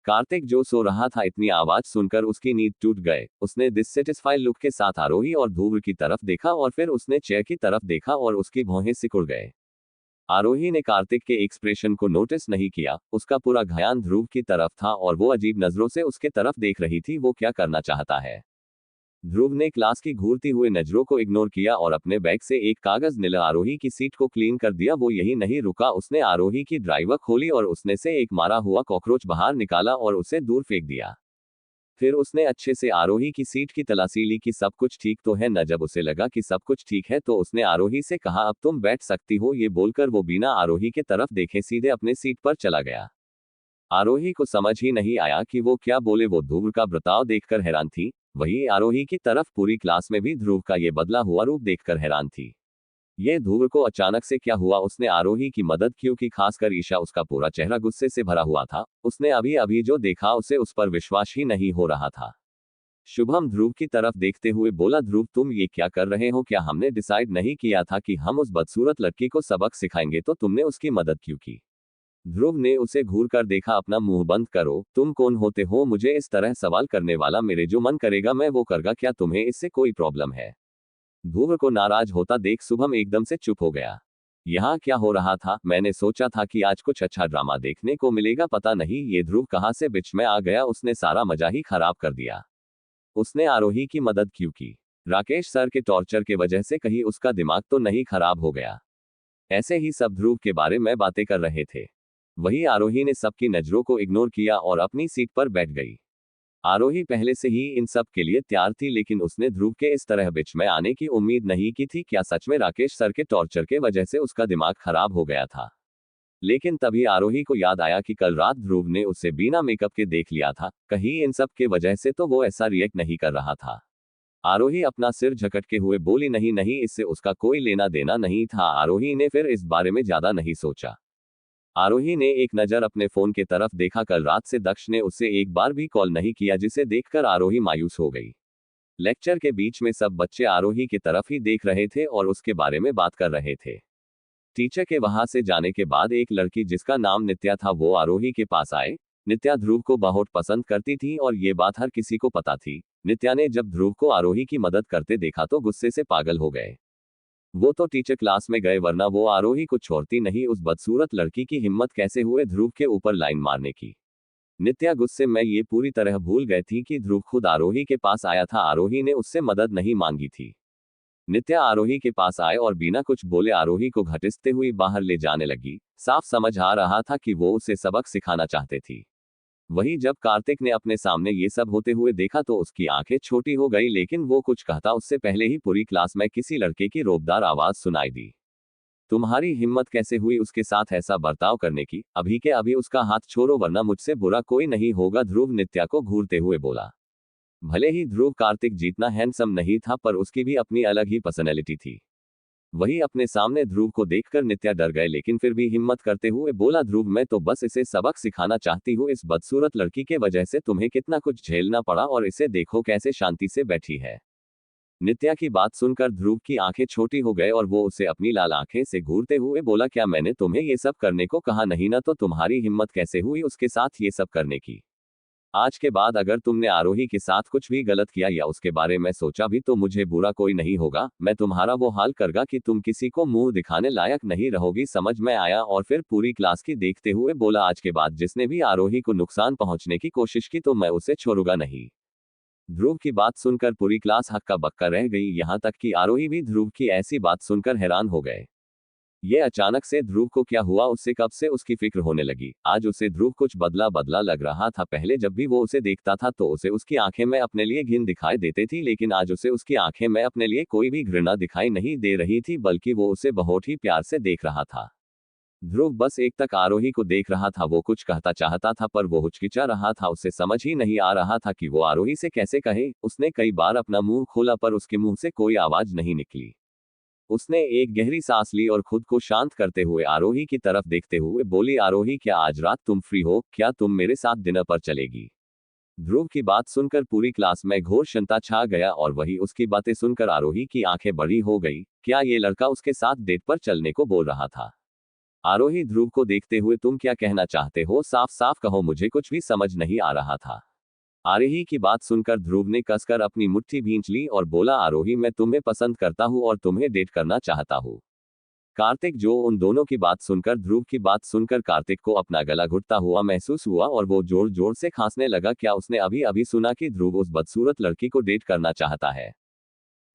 कार्तिक जो सो रहा था इतनी आवाज सुनकर उसकी नींद टूट गए। उसने डिससेटिस्फाइड लुक के साथ आरोही और ध्रुव की तरफ देखा और फिर उसने चेयर की तरफ देखा और उसकी भौहें सिकुड़ गए। आरोही ने कार्तिक के एक्सप्रेशन को नोटिस नहीं किया, उसका पूरा ध्यान ध्रुव की तरफ था और वो अजीब नजरों से उसके तरफ देख रही थी। वो क्या करना चाहता है? ध्रुव ने क्लास की घूरती हुई नजरों को इग्नोर किया और अपने बैग से एक कागज निकाल आरोही की सीट को क्लीन कर दिया। वो यही नहीं रुका, उसने आरोही की ड्राइवर खोली और उसने से एक मारा हुआ कॉकरोच बाहर निकाला और उसे दूर फेंक दिया। फिर उसने अच्छे से आरोही की सीट की तलाशी ली कि सब कुछ ठीक तो है न। जब उसे लगा कि सब कुछ ठीक है तो उसने आरोही से कहा, अब तुम बैठ सकती हो। ये बोलकर वो बिना आरोही के तरफ देखे सीधे अपने सीट पर चला गया। आरोही को समझ ही नहीं आया कि वो क्या बोले। वो ध्रुव का बर्ताव देखकर हैरान थी। वही आरोही की तरफ पूरी क्लास में भी ध्रुव का ये बदला हुआ रूप देखकर हैरान थी। ये ध्रुव को अचानक से क्या हुआ? उसने आरोही की मदद क्यों की? खासकर ईशा, उसका पूरा चेहरा गुस्से से भरा हुआ था। उसने अभी अभी जो देखा उसे उस पर विश्वास ही नहीं हो रहा था। शुभम ध्रुव की तरफ देखते हुए बोला, ध्रुव तुम ये क्या कर रहे हो? क्या हमने डिसाइड नहीं किया था कि हम उस बदसूरत लड़की को सबक सिखाएंगे, तो तुमने उसकी मदद क्यों की? ध्रुव ने उसे घूर कर देखा। अपना मुंह बंद करो, तुम कौन होते हो मुझे इस तरह सवाल करने वाला? मेरे जो मन करेगा मैं वो करगा, क्या तुम्हें इससे कोई प्रॉब्लम है? ध्रुव को नाराज होता देख शुभम एकदम से चुप हो गया। यहाँ क्या हो रहा था? मैंने सोचा था कि आज कुछ अच्छा ड्रामा देखने को मिलेगा, पता नहीं ये ध्रुव कहाँ से बीच में आ गया। उसने सारा मजा ही खराब कर दिया। उसने आरोही की मदद क्यों की? राकेश सर के टॉर्चर के वजह से कहीं उसका दिमाग तो नहीं खराब हो गया? ऐसे ही सब ध्रुव के बारे में बातें कर रहे थे। वही आरोही ने सबकी नजरों को इग्नोर किया और अपनी सीट पर बैठ गई। आरोही पहले से ही इन सब के लिए तैयार थी, लेकिन उसने ध्रुव के इस तरह बीच में आने की उम्मीद नहीं की थी। क्या सच में राकेश सर के टॉर्चर के वजह से उसका दिमाग खराब हो गया था? लेकिन तभी आरोही को याद आया कि कल रात ध्रुव ने उसे बिना मेकअप के देख लिया था। कहीं इन सब के वजह से तो वो ऐसा रिएक्ट नहीं कर रहा था। आरोही अपना सिर झटके हुए बोली, नहीं नहीं, इससे उसका कोई लेना देना नहीं था। आरोही ने फिर इस बारे में ज्यादा नहीं सोचा। आरोही ने एक नजर अपने फोन के तरफ देखा। कल रात से दक्ष ने उसे एक बार भी कॉल नहीं किया, जिसे देखकर आरोही मायूस हो गई। लेक्चर के बीच में सब बच्चे आरोही की तरफ ही देख रहे थे और उसके बारे में बात कर रहे थे। टीचर के वहां से जाने के बाद एक लड़की जिसका नाम नित्या था वो आरोही के पास आए। नित्या ध्रुव को बहुत पसंद करती थी और ये बात हर किसी को पता थी। नित्या ने जब ध्रुव को आरोही की मदद करते देखा तो गुस्से से पागल हो गए। वो तो टीचर क्लास में गए, वरना वो आरोही को छोड़ती नहीं। उस बदसूरत लड़की की हिम्मत कैसे हुए ध्रुव के ऊपर लाइन मारने की? नित्या गुस्से में ये पूरी तरह भूल गए थी कि ध्रुव खुद आरोही के पास आया था। आरोही ने उससे मदद नहीं मांगी थी। नित्या आरोही के पास आए और बिना कुछ बोले आरोही को घसीटते हुई बाहर ले जाने लगी। साफ समझ आ रहा था कि वो उसे सबक सिखाना चाहते थी। वही जब कार्तिक ने अपने सामने ये सब होते हुए देखा तो उसकी आंखें छोटी हो गई, लेकिन वो कुछ कहता उससे पहले ही पूरी क्लास में किसी लड़के की रोबदार आवाज सुनाई दी। तुम्हारी हिम्मत कैसे हुई उसके साथ ऐसा बर्ताव करने की? अभी के अभी उसका हाथ छोड़ो वरना मुझसे बुरा कोई नहीं होगा, ध्रुव नित्या को घूरते हुए बोला। भले ही ध्रुव कार्तिक जितना हैंडसम नहीं था, पर उसकी भी अपनी अलग ही पर्सनैलिटी थी। वही अपने सामने ध्रुव को देखकर नित्या डर गए, लेकिन फिर भी हिम्मत करते हुए बोला, ध्रुव मैं तो बस इसे सबक सिखाना चाहती हूँ। इस बदसूरत लड़की के वजह से तुम्हें कितना कुछ झेलना पड़ा और इसे देखो कैसे शांति से बैठी है। नित्या की बात सुनकर ध्रुव की आंखें छोटी हो गए और वो उसे अपनी लाल आंखें से घूरते हुए बोला, क्या मैंने तुम्हें ये सब करने को कहा नहीं ना? तो तुम्हारी हिम्मत कैसे हुई उसके साथ ये सब करने की? आज के बाद अगर तुमने आरोही के साथ कुछ भी गलत किया या उसके बारे में सोचा भी तो मुझे बुरा कोई नहीं होगा। मैं तुम्हारा वो हाल करगा कि तुम किसी को मुंह दिखाने लायक नहीं रहोगी, समझ में आया? और फिर पूरी क्लास की देखते हुए बोला, आज के बाद जिसने भी आरोही को नुकसान पहुंचने की कोशिश की तो मैं उसे छोड़ूंगा नहीं। ध्रुव की बात सुनकर पूरी क्लास हक्का बक्का रह गई, यहाँ तक कि आरोही भी ध्रुव की ऐसी बात सुनकर हैरान हो गए। ये अचानक से ध्रुव को क्या हुआ? उससे कब से उसकी फिक्र होने लगी। आज उसे ध्रुव कुछ बदला बदला लग रहा था। पहले जब भी वो उसे देखता था तो उसे उसकी आंखें में अपने लिए घिन दिखाई देती थी, लेकिन आज उसे उसकी आंखें में अपने लिए कोई भी घृणा दिखाई नहीं दे रही थी, बल्कि वो उसे बहुत ही प्यार से देख रहा था। ध्रुव बस एक तक आरोही को देख रहा था। वो कुछ कहता चाहता था पर वो हिचकिचा रहा था। उसे समझ ही नहीं आ रहा था कि वो आरोही से कैसे कहे। उसने कई बार अपना मुंह खोला पर उसके मुंह से कोई आवाज नहीं निकली। उसने एक गहरी सांस ली और खुद को शांत करते हुए आरोही की तरफ देखते हुए बोली, आरोही क्या आज रात तुम फ्री हो? क्या तुम मेरे साथ डिनर पर चलेगी? ध्रुव की बात सुनकर पूरी क्लास में घोर चिंता छा गया और वही उसकी बातें सुनकर आरोही की आंखें बड़ी हो गई। क्या ये लड़का उसके साथ डेट पर चलने को बोल रहा था? आरोही ध्रुव को देखते हुए, तुम क्या कहना चाहते हो, साफ साफ कहो, मुझे कुछ भी समझ नहीं आ रहा था। आरोही की बात सुनकर ध्रुव ने कसकर अपनी मुट्ठी भींच ली और बोला, आरोही मैं तुम्हें पसंद करता हूँ और तुम्हें डेट करना चाहता हूँ। कार्तिक जो उन दोनों की बात सुनकर ध्रुव की बात सुनकर कार्तिक को अपना गला घुटता हुआ महसूस हुआ और वो जोर जोर से खांसने लगा। क्या उसने अभी अभी सुना कि ध्रुव उस बदसूरत लड़की को डेट करना चाहता है?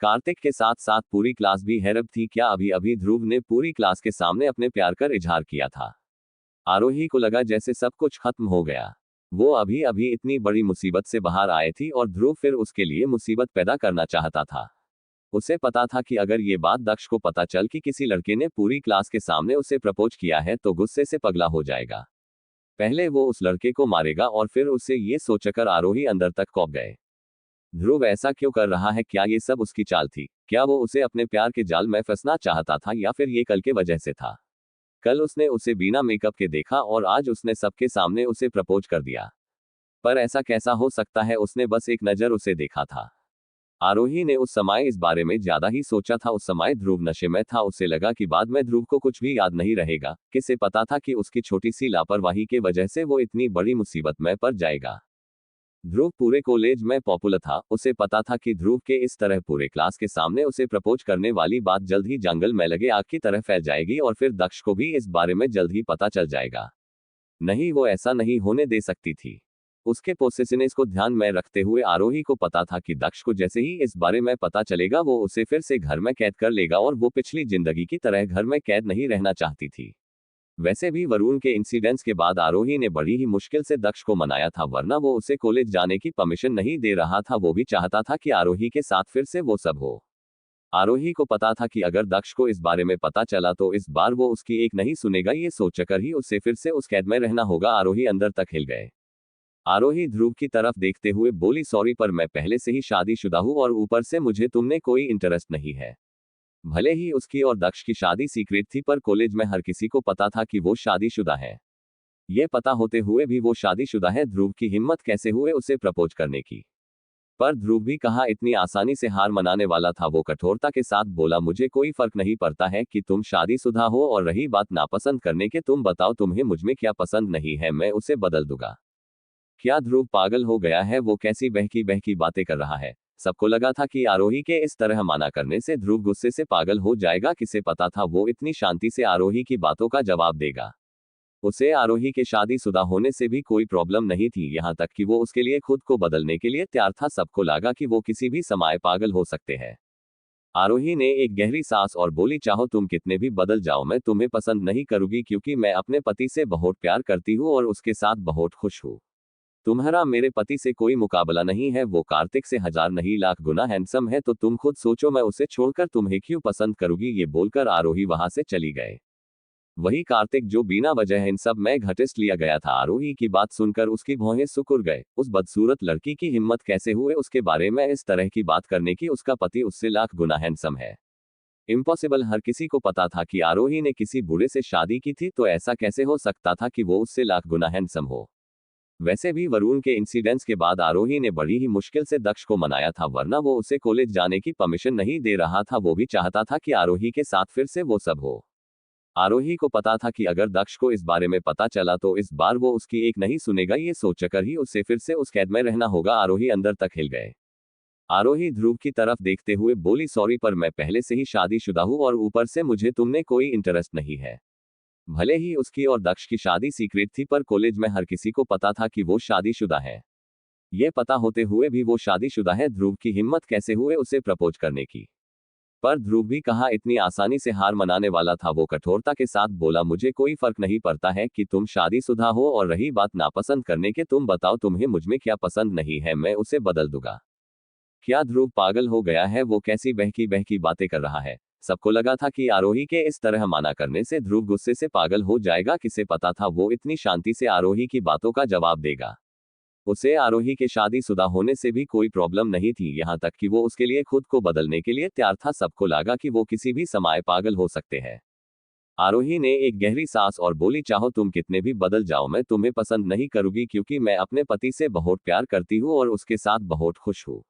कार्तिक के साथ साथ पूरी क्लास भी हैरत थी। क्या अभी अभी ध्रुव ने पूरी क्लास के सामने अपने प्यार का इजहार किया था? आरोही को लगा जैसे सब कुछ खत्म हो गया। वो अभी अभी इतनी बड़ी मुसीबत से बाहर आए थी और ध्रुव फिर उसके लिए मुसीबत पैदा करना चाहता था। उसे पता था कि अगर ये बात दक्ष को पता चल कि किसी लड़के ने पूरी क्लास के सामने उसे प्रपोज किया है तो गुस्से से पगला हो जाएगा। पहले वो उस लड़के को मारेगा और फिर उसे ये सोचकर आरोही अंदर तक कौंप गए। ध्रुव ऐसा क्यों कर रहा है? क्या ये सब उसकी चाल थी? क्या वो उसे अपने प्यार के जाल में फंसना चाहता था या फिर ये कल के वजह से था? कल उसने उसे बिना मेकअप के देखा और आज उसने सबके सामने उसे प्रपोज कर दिया। पर ऐसा कैसा हो सकता है? उसने बस एक नजर उसे देखा था। आरोही ने उस समय इस बारे में ज्यादा ही सोचा था। उस समय ध्रुव नशे में था। उसे लगा कि बाद में ध्रुव को कुछ भी याद नहीं रहेगा। किसे पता था कि उसकी छोटी सी लापरवाही के वजह से वो इतनी बड़ी मुसीबत में पड़ जाएगा। ध्रुव पूरे कॉलेज में पॉपुलर था। उसे पता था कि ध्रुव के इस तरह पूरे क्लास के सामने उसे प्रपोज करने वाली बात जल्द ही जंगल में लगे आग की तरह फैल जाएगी और फिर दक्ष को भी इस बारे में जल्द ही पता चल जाएगा। नहीं, वो ऐसा नहीं होने दे सकती थी। उसके पोसेसिवनेस को ध्यान में रखते हुए आरोही को पता था कि दक्ष को जैसे ही इस बारे में पता चलेगा वो उसे फिर से घर में कैद कर लेगा और वो पिछली जिंदगी की तरह घर में कैद नहीं रहना चाहती थी। वैसे भी वरुण के इंसिडेंट्स के बाद आरोही ने बड़ी ही मुश्किल से दक्ष को मनाया था, वरना वो उसे कॉलेज जाने की परमिशन नहीं दे रहा था। वो भी चाहता था कि आरोही के साथ फिर से वो सब हो। आरोही को पता था कि अगर दक्ष को इस बारे में पता चला तो इस बार वो उसकी एक नहीं सुनेगा। ये सोचकर ही उसे फिर से उस कैद में रहना होगा। आरोही अंदर तक हिल गए। आरोही ध्रुव की तरफ देखते हुए बोली, सॉरी पर मैं पहले से ही शादीशुदा हूँ और ऊपर से मुझे तुमने कोई इंटरेस्ट नहीं है। भले ही उसकी और दक्ष की शादी सीक्रेट थी पर कॉलेज में हर किसी को पता था कि वो शादीशुदा है। ये पता होते हुए भी वो शादीशुदा है। ध्रुव की हिम्मत कैसे हुए उसे प्रपोज करने की? पर ध्रुव भी कहाँ इतनी आसानी से हार मनाने वाला था। वो कठोरता के साथ बोला, मुझे कोई फर्क नहीं पड़ता है कि तुम शादीशुदा हो और रही बात नापसंद करने के, तुम बताओ तुम्हें मुझमें क्या पसंद नहीं है, मैं उसे बदल दूंगा। क्या ध्रुव पागल हो गया है? वो कैसी बहकी बहकी बातें कर रहा है। सबको लगा था कि आरोही के इस तरह माना करने से ध्रुव गुस्से से पागल हो जाएगा। किसे पता था वो इतनी शांति से आरोही की बातों का जवाब देगा। उसे आरोही के शादीशुदा होने से भी कोई प्रॉब्लम नहीं थी, यहाँ तक कि वो उसके लिए खुद को बदलने के लिए तैयार था। सबको लगा कि वो किसी भी समय पागल हो सकते हैं। आरोही ने एक गहरी सांस और बोली, चाहो तुम कितने भी बदल जाओ, मैं तुम्हें पसंद नहीं करूंगी क्योंकि मैं अपने पति से बहुत प्यार करती हूँ और उसके साथ बहुत खुश हूँ। तुम्हारा मेरे पति से कोई मुकाबला नहीं है। वो कार्तिक से 1000 नहीं लाख गुना हैंडसम है, तो तुम खुद सोचो मैं उसे छोड़कर तुम्हें क्यों पसंद करूंगी। ये बोलकर आरोही वहां से चली गए। वही कार्तिक जो बिना वजह इन सब में घटिस्ट लिया गया था। आरोही की बात सुनकर उसकी भौहें सिकुड़ गए। उस बदसूरत लड़की की हिम्मत कैसे हुए उसके बारे में इस तरह की बात करने की? उसका पति उससे लाख गुना हैंडसम है। इम्पॉसिबल। हर किसी को पता था कि आरोही ने किसी बूढ़े से शादी की थी, तो ऐसा कैसे हो सकता था कि वो उससे लाख गुना हैंडसम हो? वैसे भी वरुण के इंसिडेंट्स के बाद आरोही ने बड़ी ही मुश्किल से दक्ष को मनाया था, वरना वो उसे कॉलेज जाने की परमिशन नहीं दे रहा था। वो भी चाहता था कि आरोही के साथ फिर से वो सब हो। आरोही को पता था कि अगर दक्ष को इस बारे में पता चला तो इस बार वो उसकी एक नहीं सुनेगा। ये सोचकर ही उसे फिर से उस कैद में रहना होगा। आरोही अंदर तक हिल गए। आरोही ध्रुव की तरफ देखते हुए बोली, सॉरी पर मैं पहले से ही शादीशुदा हूँ और ऊपर से मुझे तुमने कोई इंटरेस्ट नहीं है। भले ही उसकी और दक्ष की शादी सीक्रेट थी पर कॉलेज में हर किसी को पता था कि वो शादीशुदा है। ये पता होते हुए भी वो शादीशुदा है। ध्रुव की हिम्मत कैसे हुए उसे प्रपोज करने की? पर ध्रुव भी कहाँ इतनी आसानी से हार मनाने वाला था। वो कठोरता के साथ बोला, मुझे कोई फर्क नहीं पड़ता है कि तुम शादीशुदा हो और रही बात नापसंद करने के, तुम बताओ तुम्हें मुझमें क्या पसंद नहीं है, मैं उसे बदल दूंगा। क्या ध्रुव पागल हो गया है? वो कैसी बहकी बहकी बातें कर रहा है। सबको लगा था कि आरोही के इस तरह माना करने से ध्रुव गुस्से से पागल हो जाएगा। किसे पता था वो इतनी शांति से आरोही की बातों का जवाब देगा। उसे आरोही के शादीशुदा होने से भी कोई प्रॉब्लम नहीं थी, यहाँ तक कि वो उसके लिए खुद को बदलने के लिए तैयार था। सबको लगा कि वो किसी भी समय पागल हो सकते हैं। आरोही ने एक गहरी सांस और बोली, चाहो तुम कितने भी बदल जाओ, मैं तुम्हें पसंद नहीं करूंगी क्योंकि मैं अपने पति से बहुत प्यार करती हूँ और उसके साथ बहुत खुश हूँ।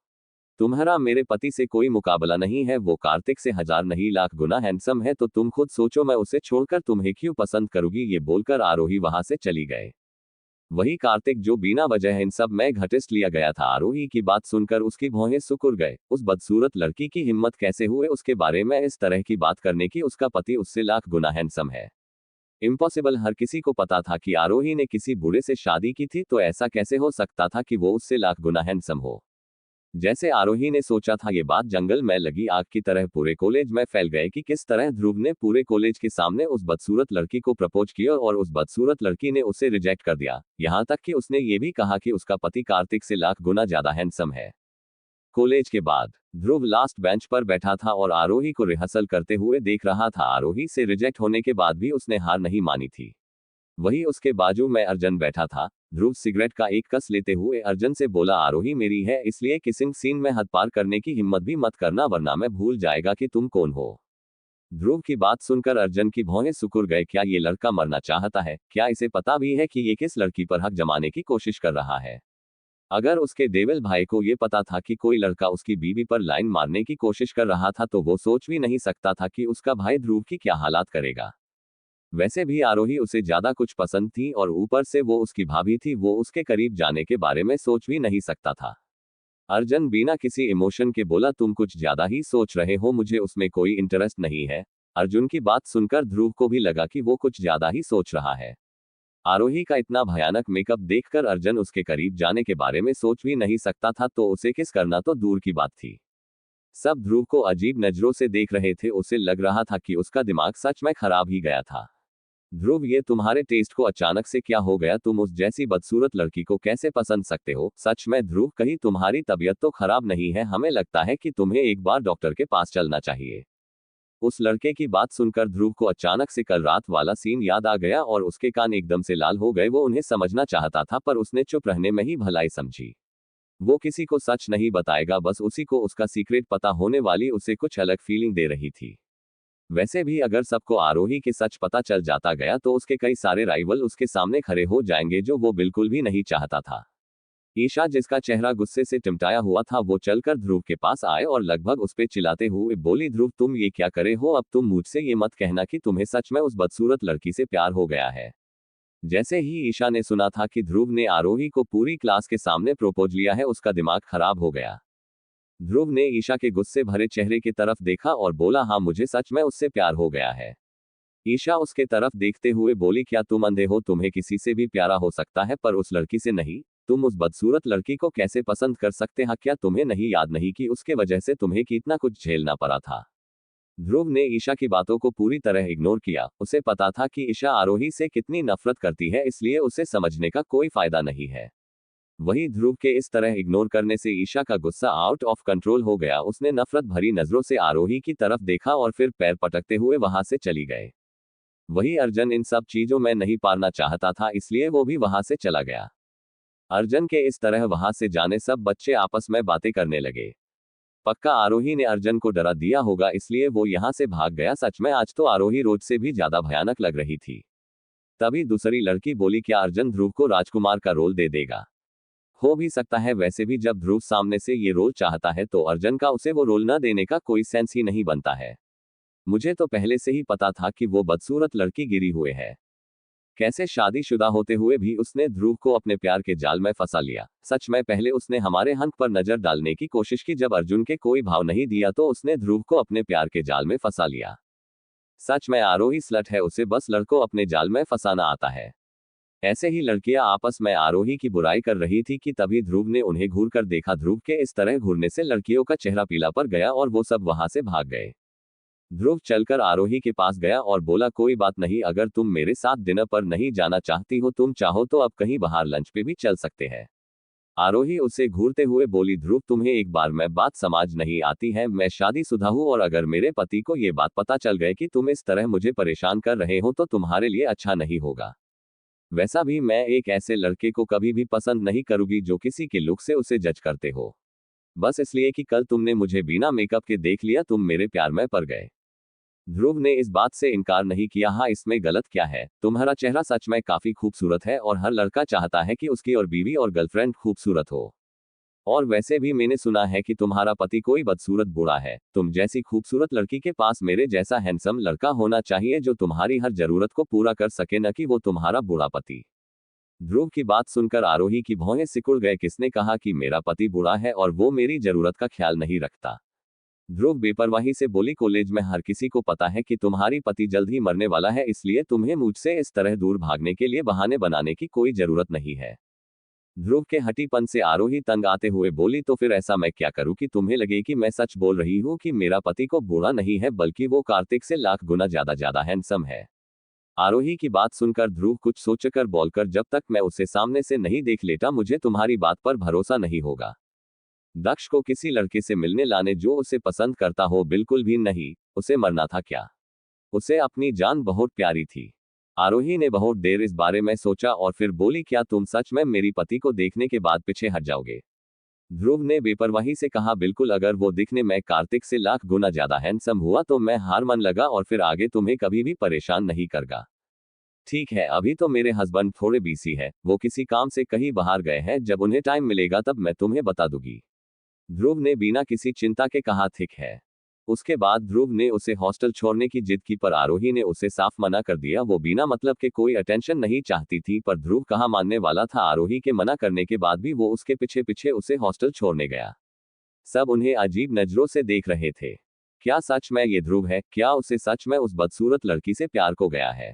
तुम्हारा मेरे पति से कोई मुकाबला नहीं है, वो कार्तिक से 1000 नहीं लाख गुना हैंडसम है, तो तुम खुद सोचो मैं उसे छोड़कर तुम्हें क्यों पसंद करूंगी। ये बोलकर आरोही वहां से चली गए। वही कार्तिक जो बिना वजह इन सब में घटिस्ट लिया गया था। आरोही की बात सुनकर उसकी भौहें सिकुड़ गए। उस बदसूरत लड़की की हिम्मत कैसे हुए उसके बारे में इस तरह की बात करने की, उसका पति उससे लाख गुना हैंडसम है। इम्पॉसिबल। हर किसी को पता था कि आरोही ने किसी बूढ़े से शादी की थी, तो ऐसा कैसे हो सकता था कि वो उससे लाख गुना हैंडसम हो। जैसे आरोही ने सोचा था, ये बात जंगल में लगी आग की तरह पूरे कॉलेज में फैल गए कि किस तरह ध्रुव ने पूरे कॉलेज के सामने उस बदसूरत लड़की को प्रपोज किया और उस बदसूरत लड़की ने उसे रिजेक्ट कर दिया। यहाँ तक कि उसने ये भी कहा कि उसका पति कार्तिक से लाख गुना ज्यादा हैंडसम है। कॉलेज के बाद ध्रुव लास्ट बेंच पर बैठा था और आरोही को रिहर्सल करते हुए देख रहा था। आरोही से रिजेक्ट होने के बाद भी उसने हार नहीं मानी थी। वही उसके बाजू में अर्जुन बैठा था। ध्रुव सिगरेट का एक कस लेते हुए अर्जुन से बोला, आरोही मेरी है, इसलिए किसिंग सीन में हद पार करने की हिम्मत भी मत करना, वरना मैं भूल जाएगा कि तुम कौन हो। ध्रुव की बात सुनकर अर्जुन की भौहें सिकुड़ गए। क्या ये लड़का मरना चाहता है? क्या इसे पता भी है कि ये किस लड़की पर हक जमाने की कोशिश कर रहा है? अगर उसके डेविल भाई को ये पता था कि कोई लड़का उसकी बीवी पर लाइन मारने की कोशिश कर रहा था, तो वो सोच भी नहीं सकता था कि उसका भाई ध्रुव की क्या हालात करेगा। वैसे भी आरोही उसे ज्यादा कुछ पसंद थी और ऊपर से वो उसकी भाभी थी, वो उसके करीब जाने के बारे में सोच भी नहीं सकता था। अर्जुन बिना किसी इमोशन के बोला, तुम कुछ ज्यादा ही सोच रहे हो, मुझे उसमें कोई इंटरेस्ट नहीं है। अर्जुन की बात सुनकर ध्रुव को भी लगा कि वो कुछ ज्यादा ही सोच रहा है। आरोही का इतना भयानक मेकअप देखकर अर्जुन उसके करीब जाने के बारे में सोच भी नहीं सकता था, तो उसे किस करना तो दूर की बात थी। सब ध्रुव को अजीब नजरों से देख रहे थे। उसे लग रहा था कि उसका दिमाग सच में खराब ही गया था। ध्रुव, ये तुम्हारे टेस्ट को अचानक से क्या हो गया? तुम उस जैसी बदसूरत लड़की को कैसे पसंद सकते हो? सच में ध्रुव, कहीं तुम्हारी तबीयत तो खराब नहीं है? हमें लगता है कि तुम्हें एक बार डॉक्टर के पास चलना चाहिए। उस लड़के की बात सुनकर ध्रुव को अचानक से कल रात वाला सीन याद आ गया और उसके कान एकदम से लाल हो गए। वो उन्हें समझना चाहता था, पर उसने चुप रहने में ही भलाई समझी। वो किसी को सच नहीं बताएगा, बस उसी को उसका सीक्रेट पता होने वाली उसे कुछ अलग फीलिंग दे रही थी। वैसे भी अगर सबको आरोही के सच पता चल जाता गया तो उसके कई सारे राइवल उसके सामने खड़े हो जाएंगे, जो वो बिल्कुल भी नहीं चाहता था। ईशा, जिसका चेहरा गुस्से से टिमटाया हुआ था, वो चलकर ध्रुव के पास आए और लगभग उस पे चिल्लाते हुए बोली, ध्रुव तुम ये क्या करे हो? अब तुम मुझसे ये मत कहना कि तुम्हें सच में उस बदसूरत लड़की से प्यार हो गया है। जैसे ही ईशा ने सुना था कि ध्रुव ने आरोही को पूरी क्लास के सामने प्रपोज लिया है, उसका दिमाग खराब हो गया। ध्रुव ने ईशा के गुस्से भरे चेहरे की तरफ देखा और बोला, हाँ मुझे सच में उससे प्यार हो गया है। ईशा उसके तरफ देखते हुए बोली, क्या तुम अंधे हो? तुम्हें किसी से भी प्यारा हो सकता है, पर उस लड़की से नहीं। तुम उस बदसूरत लड़की को कैसे पसंद कर सकते हैं? क्या तुम्हें नहीं याद नहीं कि उसके वजह से तुम्हें कितना कुछ झेलना पड़ा था? ध्रुव ने ईशा की बातों को पूरी तरह इग्नोर किया। उसे पता था कि ईशा आरोही से कितनी नफरत करती है, इसलिए उसे समझने का कोई फायदा नहीं है। वही ध्रुव के इस तरह इग्नोर करने से ईशा का गुस्सा आउट ऑफ कंट्रोल हो गया। उसने नफरत भरी नजरों से आरोही की तरफ देखा और फिर पैर पटकते हुए वहां से चली गए। वही अर्जुन इन सब चीजों में नहीं पारना चाहता था, इसलिए वो भी वहां से चला गया। अर्जुन के इस तरह वहां से जाने सब बच्चे आपस में बातें करने लगे। पक्का आरोही ने अर्जुन को डरा दिया होगा, इसलिए वो यहाँ से भाग गया। सच में आज तो आरोही रोज से भी ज्यादा भयानक लग रही थी। तभी दूसरी लड़की बोली, क्या अर्जुन ध्रुव को राजकुमार का रोल दे देगा? हो भी सकता है। वैसे भी जब ध्रुव सामने से ये रोल चाहता है तो अर्जुन का उसे वो रोल न देने का कोई सेंस ही नहीं बनता है। मुझे तो पहले से ही पता था कि वो बदसूरत लड़की गिरी हुए है। कैसे शादीशुदा होते हुए भी उसने ध्रुव को अपने प्यार के जाल में फंसा लिया। सच में पहले उसने हमारे हक पर नजर डालने की कोशिश की, जब अर्जुन के कोई भाव नहीं दिया तो उसने ध्रुव को अपने प्यार के जाल में फंसा लिया। सच में आरोही स्लट है, उसे बस लड़कों अपने जाल में फंसाना आता है। ऐसे ही लड़कियां आपस में आरोही की बुराई कर रही थी कि तभी ध्रुव ने उन्हें घूर कर देखा। ध्रुव के इस तरह घूरने से लड़कियों का चेहरा पीला पड़ गया और वो सब वहां से भाग गए। ध्रुव चलकर आरोही के पास गया और बोला, कोई बात नहीं, अगर तुम मेरे साथ डिनर पर नहीं जाना चाहती हो, तुम चाहो तो अब कहीं बाहर लंच पे भी चल सकते हैं। आरोही उसे घूरते हुए बोली, ध्रुव तुम्हें एक बार में बात समझ नहीं आती है? मैं शादीशुदा हूँ और अगर मेरे पति को ये बात पता चल गए कि तुम इस तरह मुझे परेशान कर रहे हो तो तुम्हारे लिए अच्छा नहीं होगा। वैसा भी मैं एक ऐसे लड़के को कभी भी पसंद नहीं करूंगी जो किसी के लुक से उसे जज करते हो, बस इसलिए कि कल तुमने मुझे बिना मेकअप के देख लिया, तुम मेरे प्यार में पड़ गए। ध्रुव ने इस बात से इनकार नहीं किया। हाँ, इसमें गलत क्या है? तुम्हारा चेहरा सच में काफी खूबसूरत है और हर लड़का चाहता है कि उसकी और बीवी और गर्लफ्रेंड खूबसूरत हो। और वैसे भी मैंने सुना है कि तुम्हारा पति कोई बदसूरत बूढ़ा है। तुम जैसी खूबसूरत लड़की के पास मेरे जैसा हैंडसम लड़का होना चाहिए जो तुम्हारी हर जरूरत को पूरा कर सके, न कि वो तुम्हारा बूढ़ा पति। ध्रुव की बात सुनकर आरोही की भौहें सिकुड़ गए। किसने कहा कि मेरा पति बूढ़ा है और वो मेरी जरूरत का ख्याल नहीं रखता? ध्रुव बेपरवाही से बोली, कॉलेज में हर किसी को पता है कि तुम्हारी पति जल्द ही मरने वाला है, इसलिए तुम्हें मुझसे इस तरह दूर भागने के लिए बहाने बनाने की कोई जरूरत नहीं है। ध्रुव के हटीपन से आरोही तंग आते हुए बोली, तो फिर ऐसा मैं क्या करूं कि तुम्हें लगे कि मैं सच बोल रही हूं कि मेरा पति को बूढ़ा नहीं है, बल्कि वो कार्तिक से लाख गुना ज्यादा हैंडसम है। आरोही की बात सुनकर ध्रुव कुछ सोचकर बोलकर, जब तक मैं उसे सामने से नहीं देख लेता मुझे तुम्हारी बात पर भरोसा नहीं होगा। दक्ष को किसी लड़के से मिलने लाने जो उसे पसंद करता हो? बिल्कुल भी नहीं। उसे मरना था क्या? उसे अपनी जान बहुत प्यारी थी। आरोही ने बहुत देर इस बारे में सोचा और फिर बोली, क्या तुम सच में मेरी पति को देखने के बाद पीछे हट जाओगे? ध्रुव ने बेपरवाही से कहा, बिल्कुल। अगर वो दिखने में कार्तिक से लाख गुना ज्यादा हैंडसम हुआ तो मैं हार मान लगा और फिर आगे तुम्हें कभी भी परेशान नहीं करगा। ठीक है, अभी तो मेरे हस्बैंड थोड़े बिजी है, वो किसी काम से कहीं बाहर गए हैं, जब उन्हें टाइम मिलेगा तब मैं तुम्हें बता दूंगी। ध्रुव ने बिना किसी चिंता के कहा, ठीक है। उसके बाद ध्रुव ने उसे हॉस्टल छोड़ने की जिद की, पर आरोही ने उसे साफ मना कर दिया। वो बिना मतलब के कोई अटेंशन नहीं चाहती थी, पर ध्रुव कहाँ मानने वाला था। आरोही के मना करने के बाद भी वो उसके पीछे पीछे उसे हॉस्टल छोड़ने गया। सब उन्हें अजीब नजरों से देख रहे थे। क्या सच में ये ध्रुव है? क्या उसे सच में उस बदसूरत लड़की से प्यार हो गया है?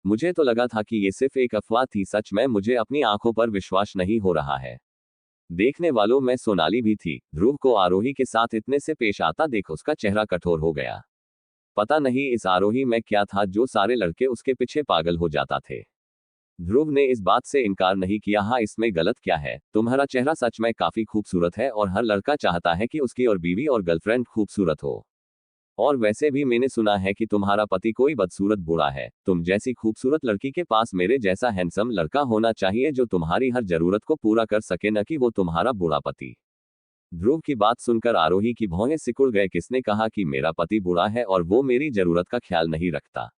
मुझे तो लगा था कि ये सिर्फ एक अफवाह थी। सच में मुझे अपनी आंखों पर विश्वास नहीं हो रहा है। देखने वालों में सोनाली भी थी। ध्रुव को आरोही के साथ इतने से पेश आता देख उसका चेहरा कठोर हो गया। पता नहीं इस आरोही में क्या था जो सारे लड़के उसके पीछे पागल हो जाता थे। ध्रुव ने इस बात से इनकार नहीं किया। हाँ, इसमें गलत क्या है? तुम्हारा चेहरा सच में काफी खूबसूरत है और हर लड़का चाहता है कि उसकी और बीवी और गर्लफ्रेंड खूबसूरत हो। और वैसे भी मैंने सुना है कि तुम्हारा पति कोई बदसूरत बूढ़ा है। तुम जैसी खूबसूरत लड़की के पास मेरे जैसा हैंडसम लड़का होना चाहिए जो तुम्हारी हर जरूरत को पूरा कर सके, न कि वो तुम्हारा बूढ़ा पति। ध्रुव की बात सुनकर आरोही की भौहें सिकुड़ गए। किसने कहा कि मेरा पति बूढ़ा है और वो मेरी जरूरत का ख्याल नहीं रखता?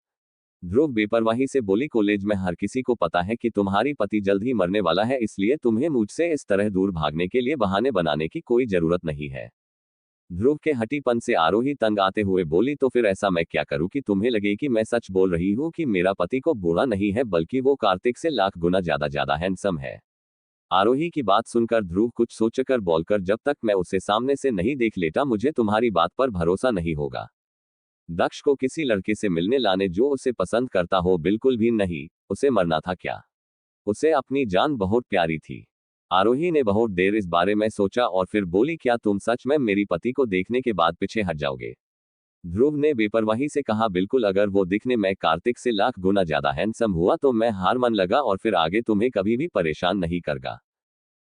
ध्रुव बेपरवाही से बोली, कॉलेज में हर किसी को पता है कि तुम्हारी पति जल्द ही मरने वाला है, इसलिए तुम्हें मुझसे इस तरह दूर भागने के लिए बहाने बनाने की कोई जरूरत नहीं है। ध्रुव के हटीपन से आरोही तंग आते हुए बोली, तो फिर ऐसा मैं क्या करूं कि तुम्हें लगे कि मैं सच बोल रही हूं कि मेरा पति को बूढ़ा नहीं है, बल्कि वो कार्तिक से लाख गुना ज्यादा हैंडसम है। आरोही की बात सुनकर ध्रुव कुछ सोचकर बोलकर, जब तक मैं उसे सामने से नहीं देख लेता मुझे तुम्हारी बात पर भरोसा नहीं होगा। दक्ष को किसी लड़के से मिलने लाने जो उसे पसंद करता हो? बिल्कुल भी नहीं। उसे मरना था क्या? उसे अपनी जान बहुत प्यारी थी। आरोही ने बहुत देर इस बारे में सोचा और फिर बोली, क्या तुम सच में मेरी पति को देखने के बाद पीछे हट जाओगे? ध्रुव ने बेपरवाही से कहा, बिल्कुल। अगर वो दिखने में कार्तिक से लाख गुना ज्यादा हैंडसम हुआ तो मैं हार मान लगा और फिर आगे तुम्हें कभी भी परेशान नहीं करगा।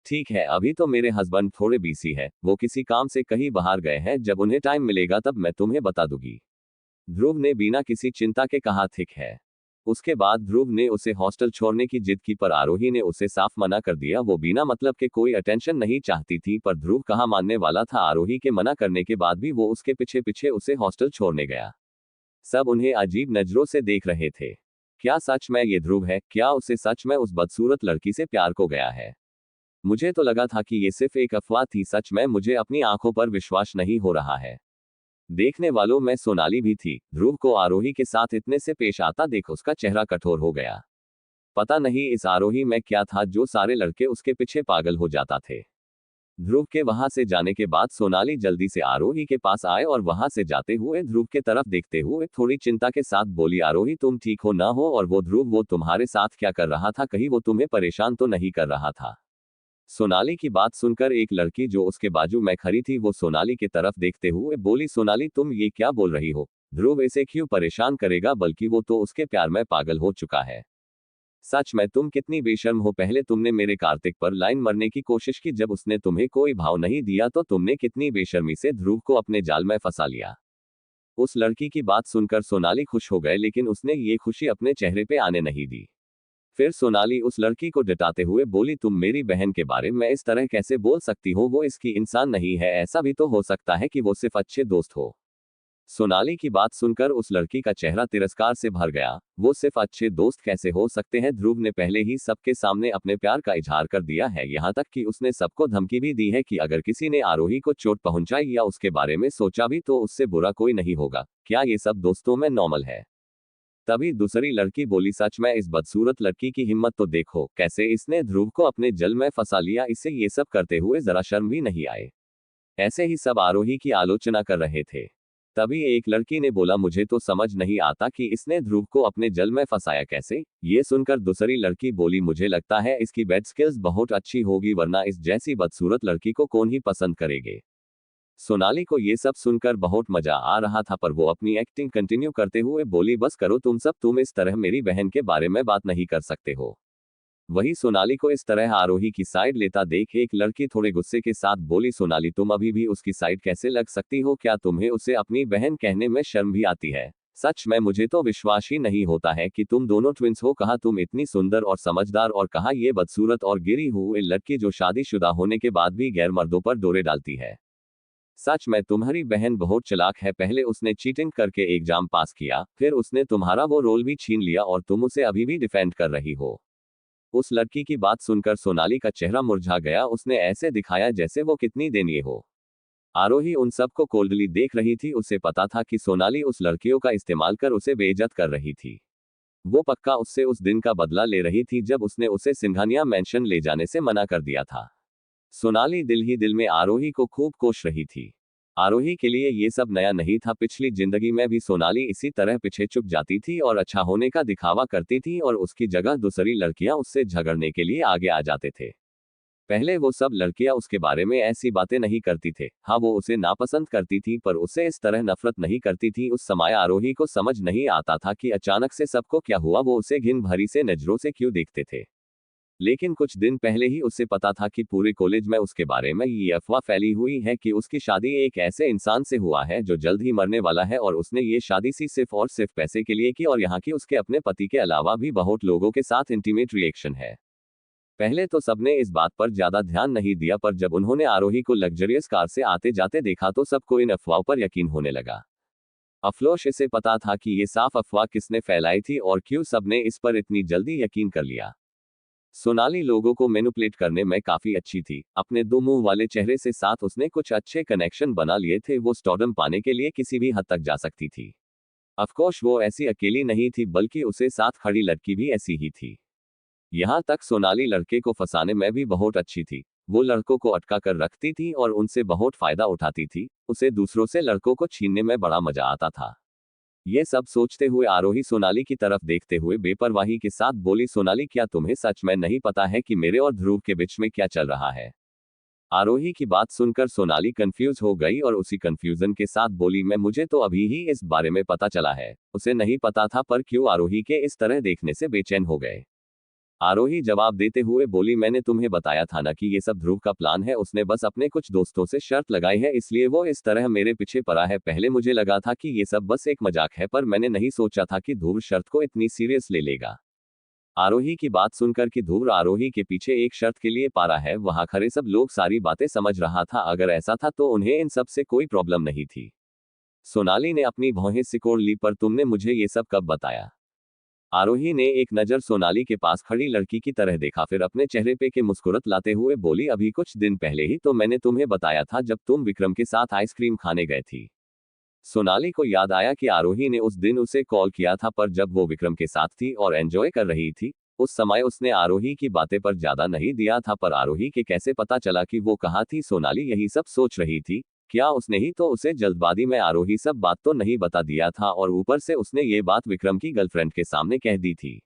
ठीक है, अभी तो मेरे हस्बैंड थोड़े बिजी है, वो किसी काम से कहीं बाहर गए हैं, जब उन्हें टाइम मिलेगा तब मैं तुम्हें बता दूंगी। ध्रुव ने बिना किसी चिंता के कहा, ठीक है। उसके बाद ध्रुव ने उसे हॉस्टल छोड़ने की जिद की, पर आरोही ने उसे साफ मना कर दिया। वो बिना मतलब के कोई अटेंशन नहीं चाहती थी, पर ध्रुव कहाँ मानने वाला था। आरोही के मना करने के बाद भी वो उसके पीछे पीछे उसे हॉस्टल छोड़ने गया। सब उन्हें अजीब नजरों से देख रहे थे। क्या सच में ये ध्रुव है? क्या उसे सच में उस बदसूरत लड़की से प्यार हो गया है? मुझे तो लगा था कि ये सिर्फ एक अफवाह थी। सच में मुझे अपनी आंखों पर विश्वास नहीं हो रहा है। देखने वालों में सोनाली भी थी। ध्रुव को आरोही के साथ इतने से पेश आता देख उसका चेहरा कठोर हो गया। पता नहीं इस आरोही में क्या था जो सारे लड़के उसके पीछे पागल हो जाता थे। ध्रुव के वहां से जाने के बाद सोनाली जल्दी से आरोही के पास आए और वहां से जाते हुए ध्रुव के तरफ देखते हुए थोड़ी चिंता के साथ बोली, आरोही तुम ठीक हो ना हो? और वो ध्रुव, वो तुम्हारे साथ क्या कर रहा था? कहीं वो तुम्हें परेशान तो नहीं कर रहा था? सोनाली की बात सुनकर एक लड़की जो उसके बाजू में खड़ी थी वो सोनाली की तरफ देखते हुए बोली, सोनाली तुम ये क्या बोल रही हो? ध्रुव इसे क्यों परेशान करेगा, बल्कि वो तो उसके प्यार में पागल हो चुका है। सच में तुम कितनी बेशर्म हो। पहले तुमने मेरे कार्तिक पर लाइन मरने की कोशिश की, जब उसने तुम्हें कोई भाव नहीं दिया तो तुमने कितनी बेशर्मी से ध्रुव को अपने जाल में फंसा लिया। उस लड़की की बात सुनकर सोनाली खुश हो गए, लेकिन उसने ये खुशी अपने चेहरे पे आने नहीं दी। फिर सोनाली उस लड़की को डटाते हुए बोली, तुम मेरी बहन के बारे में इस तरह कैसे बोल सकती हो? वो इसकी इंसान नहीं है। ऐसा भी तो हो सकता है कि वो सिर्फ अच्छे दोस्त हो। सोनाली की बात सुनकर उस लड़की का चेहरा तिरस्कार से भर गया। वो सिर्फ अच्छे दोस्त कैसे हो सकते हैं? ध्रुव ने पहले ही सबके सामने अपने प्यार का इजहार कर दिया है, यहाँ तक कि उसने सबको धमकी भी दी है कि अगर किसी ने आरोही को चोट पहुंचाई या उसके बारे में सोचा भी तो उससे बुरा कोई नहीं होगा। क्या ये सब दोस्तों में नॉर्मल है? तभी दूसरी लड़की बोली, सच में इस बदसूरत लड़की की हिम्मत तो देखो, कैसे इसने ध्रुव को अपने जल में फंसा लिया। इसे ये सब करते हुए जरा शर्म भी नहीं आए। ऐसे ही सब आरोही की आलोचना कर रहे थे। तभी एक लड़की ने बोला, मुझे तो समझ नहीं आता कि इसने ध्रुव को अपने जल में फंसाया कैसे। ये सुनकर दूसरी लड़की बोली, मुझे लगता है इसकी बेड स्किल्स बहुत अच्छी होगी, वरना इस जैसी बदसूरत लड़की को कौन ही पसंद करेगे। सोनाली को ये सब सुनकर बहुत मजा आ रहा था, पर वो अपनी एक्टिंग कंटिन्यू करते हुए बोली, बस करो तुम सब, तुम इस तरह मेरी बहन के बारे में बात नहीं कर सकते हो। वही सोनाली को इस तरह आरोही की साइड लेता देख एक लड़की थोड़े गुस्से के साथ बोली, सोनाली तुम अभी भी उसकी साइड कैसे लग सकती हो? क्या तुम्हें उसे अपनी बहन कहने में शर्म भी आती है? सच में मुझे तो विश्वास ही नहीं होता है कि तुम दोनों ट्विंस हो। कहा तुम इतनी सुंदर और समझदार, और कहा ये बदसूरत और गिरी हुई लड़की जो शादीशुदा होने के बाद भी गैर मर्दों पर डोरे डालती है। सच में तुम्हारी बहन बहुत चालाक है। पहले उसने चीटिंग करके एग्जाम पास किया, फिर उसने तुम्हारा वो रोल भी छीन लिया और तुम उसे अभी भी डिफेंड कर रही हो। उस लड़की की बात सुनकर सोनाली का चेहरा मुरझा गया। उसने ऐसे दिखाया जैसे वो कितनी दयनीय हो। आरोही उन सबको कोल्डली देख रही थी। उसे पता था कि सोनाली उस लड़कियों का इस्तेमाल कर उसे बेइज्जत कर रही थी। वो पक्का उससे उस दिन का बदला ले रही थी जब उसने उसे सिंघानिया मेंशन ले जाने से मना कर दिया था। सोनाली दिल ही दिल में आरोही को खूब कोस रही थी। आरोही के लिए ये सब नया नहीं था। पिछली जिंदगी में भी सोनाली इसी तरह पीछे चुप जाती थी और अच्छा होने का दिखावा करती थी, और उसकी जगह दूसरी लड़कियां उससे झगड़ने के लिए आगे आ जाते थे। पहले वो सब लड़कियां उसके बारे में ऐसी बातें नहीं करती थे। हाँ, वो उसे नापसंद करती थी, पर उससे इस तरह नफरत नहीं करती थी। उस समय आरोही को समझ नहीं आता था कि अचानक से सबको क्या हुआ, वो उसे घिन भरी से नजरों से क्यों देखते थे। लेकिन कुछ दिन पहले ही उसे पता था कि पूरे कॉलेज में उसके बारे में ये अफवाह फैली हुई है कि उसकी शादी एक ऐसे इंसान से हुआ है जो जल्द ही मरने वाला है, और उसने ये शादी सिर्फ और सिर्फ पैसे के लिए की, और यहाँ की उसके अपने पति के अलावा भी बहुत लोगों के साथ इंटीमेट रिएक्शन है। पहले तो सबने इस बात पर ज्यादा ध्यान नहीं दिया, पर जब उन्होंने आरोही को लग्जरियस कार से आते जाते देखा तो सबको इन अफवाहों पर यकीन होने लगा। अफसोस इसे पता था कि ये साफ अफवाह किसने फैलाई थी और क्यों सबने इस पर इतनी जल्दी यकीन कर लिया। सोनाली लोगों को मैनिपुलेट करने में काफी अच्छी थी। अपने दो मुंह वाले चेहरे से साथ उसने कुछ अच्छे कनेक्शन बना लिए थे। वो स्टारडम पाने के लिए किसी भी हद तक जा सकती थी। ऑफकोर्स वो ऐसी अकेली नहीं थी, बल्कि उसे साथ खड़ी लड़की भी ऐसी ही थी। यहाँ तक सोनाली लड़के को फंसाने में भी बहुत अच्छी थी। वो लड़कों को अटका कर रखती थी और उनसे बहुत फायदा उठाती थी। उसे दूसरों से लड़कों को छीनने में बड़ा मजा आता था। ये सब सोचते हुए आरोही सोनाली की तरफ देखते हुए बेपरवाही के साथ बोली, सोनाली क्या तुम्हें सच में नहीं पता है कि मेरे और ध्रुव के बीच में क्या चल रहा है? आरोही की बात सुनकर सोनाली कंफ्यूज हो गई और उसी कंफ्यूजन के साथ बोली, मैं मुझे तो अभी ही इस बारे में पता चला है। उसे नहीं पता था, पर क्यों आरोही के इस तरह देखने से बेचैन हो गए। आरोही जवाब देते हुए बोली, मैंने तुम्हें बताया था ना कि ये सब ध्रुव का प्लान है। उसने बस अपने कुछ दोस्तों से शर्त लगाई है, इसलिए वो इस तरह मेरे पीछे पड़ा है। पहले मुझे लगा था कि ये सब बस एक मजाक है, पर मैंने नहीं सोचा था कि ध्रुव शर्त को इतनी सीरियस ले लेगा। आरोही की बात सुनकर कि ध्रुव आरोही के पीछे एक शर्त के लिए पारा है, वहां खड़े सब लोग सारी बातें समझ रहा था। अगर ऐसा था तो उन्हें इन सब से कोई प्रॉब्लम नहीं थी। सोनाली ने अपनी भौहें सिकोड़ ली, पर तुमने मुझे ये सब कब बताया? आरोही ने एक नजर सोनाली के पास खड़ी लड़की की तरह देखा, फिर अपने चेहरे पे के मुस्कुराहट लाते हुए बोली, अभी कुछ दिन पहले ही तो मैंने तुम्हें बताया था, जब तुम विक्रम के साथ आइसक्रीम खाने गए थी। सोनाली को याद आया कि आरोही ने उस दिन उसे कॉल किया था, पर जब वो विक्रम के साथ थी और एंजॉय कर रही थी, उस समय उसने आरोही की बातें पर ज्यादा नहीं दिया था। पर आरोही के कैसे पता चला कि वो कहाँ थी? सोनाली यही सब सोच रही थी। क्या उसने ही तो उसे जल्दबाजी में आरोही सब बात तो नहीं बता दिया था, और ऊपर से उसने ये बात विक्रम की गर्लफ्रेंड के सामने कह दी थी।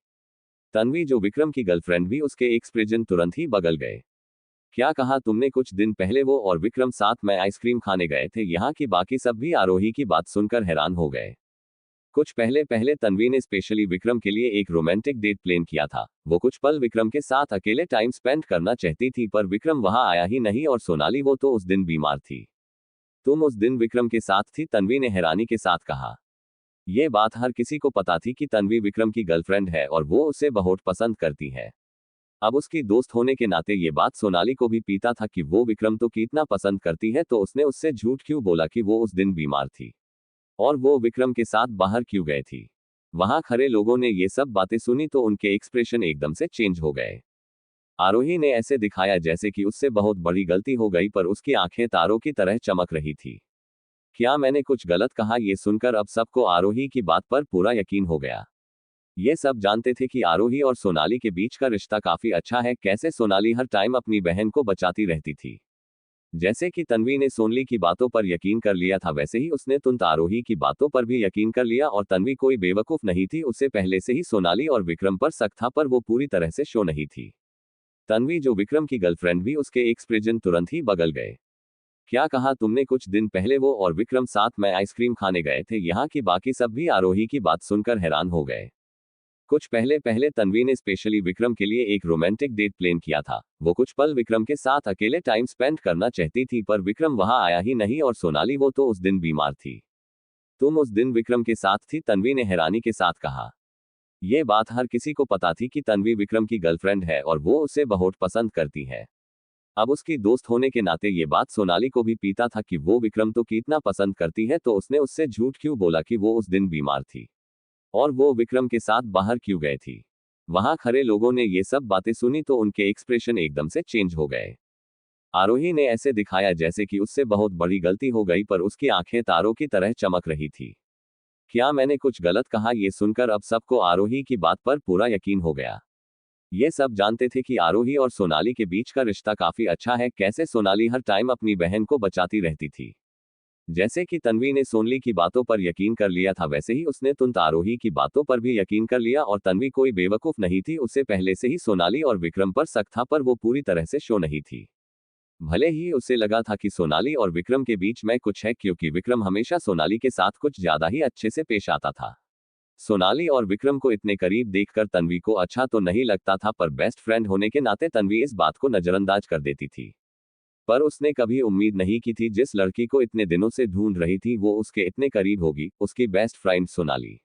तन्वी जो विक्रम की गर्लफ्रेंड भी, उसके एक्सप्रेशन तुरंत ही बदल गए। क्या कहा तुमने? कुछ दिन पहले वो और विक्रम साथ में आइसक्रीम खाने गए थे। यहाँ की बाकी सब भी आरोही की बात सुनकर हैरान हो गए। कुछ पहले पहले तन्वी ने स्पेशली विक्रम के लिए एक रोमांटिक डेट प्लान किया था। वो कुछ पल विक्रम के साथ अकेले टाइम स्पेंड करना चाहती थी, पर विक्रम वहां आया ही नहीं। और सोनाली, वो तो उस दिन बीमार थी। तुम उस दिन विक्रम के साथ थी? तन्वी ने हैरानी के साथ कहा। यह बात हर किसी को पता थी कि तन्वी विक्रम की गर्लफ्रेंड है और वो उसे बहुत पसंद करती है। अब उसकी दोस्त होने के नाते ये बात सोनाली को भी पता था कि वो विक्रम तो कितना पसंद करती है, तो उसने उससे झूठ क्यों बोला कि वो उस दिन बीमार थी। और वो विक्रम के साथ बाहर क्यों गए थी। वहां खड़े लोगों ने ये सब बातें सुनी तो उनके एक्सप्रेशन एकदम से चेंज हो गए। आरोही ने ऐसे दिखाया जैसे कि उससे बहुत बड़ी गलती हो गई, पर उसकी आंखें तारों की तरह चमक रही थी। क्या मैंने कुछ गलत कहा? ये सुनकर अब सबको आरोही की बात पर पूरा यकीन हो गया। ये सब जानते थे कि आरोही और सोनाली के बीच का रिश्ता काफी अच्छा है। कैसे सोनाली हर टाइम अपनी बहन को बचाती रहती थी। जैसे कि तन्वी ने सोनली की बातों पर यकीन कर लिया था, वैसे ही उसने तुरंत आरोही की बातों पर भी यकीन कर लिया। और तन्वी कोई बेवकूफ नहीं थी, उसे पहले से ही सोनाली और विक्रम पर शक था, पर वो पूरी तरह से शो नहीं थी। तन्वी जो विक्रम की गर्लफ्रेंड भी, उसके एक्सप्रेशन तुरंत ही बदल गए। क्या कहा तुमने? कुछ दिन पहले वो और विक्रम साथ में आइसक्रीम खाने गए थे। यहाँ की बाकी सब भी आरोही की बात सुनकर हैरान हो गए। कुछ पहले पहले तन्वी ने स्पेशली विक्रम के लिए एक रोमांटिक डेट प्लान किया था। वो कुछ पल विक्रम के साथ अकेले टाइम स्पेंड करना चाहती थी, पर विक्रम वहां आया ही नहीं। और सोनाली, वो तो उस दिन बीमार थी। तुम उस दिन विक्रम के साथ थी? तन्वी ने हैरानी के साथ कहा। ये बात हर किसी को पता थी कि तन्वी विक्रम की गर्लफ्रेंड है और वो उसे बहुत पसंद करती है। अब उसकी दोस्त होने के नाते ये बात सोनाली को भी पता था कि वो विक्रम तो कितना पसंद करती है, तो उसने उससे झूठ क्यों बोला कि वो उस दिन बीमार थी और वो विक्रम के साथ बाहर क्यों गए थी। वहां खड़े लोगों ने ये सब बातें सुनी तो उनके एक्सप्रेशन एकदम से चेंज हो गए। आरोही ने ऐसे दिखाया जैसे कि उससे बहुत बड़ी गलती हो गई, पर उसकी आंखें तारों की तरह चमक रही थी। क्या मैंने कुछ गलत कहा? ये सुनकर अब सबको आरोही की बात पर पूरा यकीन हो गया। ये सब जानते थे कि आरोही और सोनाली के बीच का रिश्ता काफी अच्छा है। कैसे सोनाली हर टाइम अपनी बहन को बचाती रहती थी। जैसे कि तन्वी ने सोनली की बातों पर यकीन कर लिया था, वैसे ही उसने तुरंत आरोही की बातों पर भी यकीन कर लिया। और तन्वी कोई बेवकूफ नहीं थी, उसे पहले से ही सोनाली और विक्रम पर शक था, पर वो पूरी तरह से शो नहीं थी। भले ही उसे लगा था कि सोनाली और विक्रम के बीच में कुछ है, क्योंकि विक्रम हमेशा सोनाली के साथ कुछ ज्यादा ही अच्छे से पेश आता था। सोनाली और विक्रम को इतने करीब देखकर तन्वी को अच्छा तो नहीं लगता था, पर बेस्ट फ्रेंड होने के नाते तन्वी इस बात को नजरअंदाज कर देती थी। पर उसने कभी उम्मीद नहीं की थी, जिस लड़की को इतने दिनों से ढूंढ रही थी वो उसके इतने करीब होगी, उसकी बेस्ट फ्रेंड सोनाली।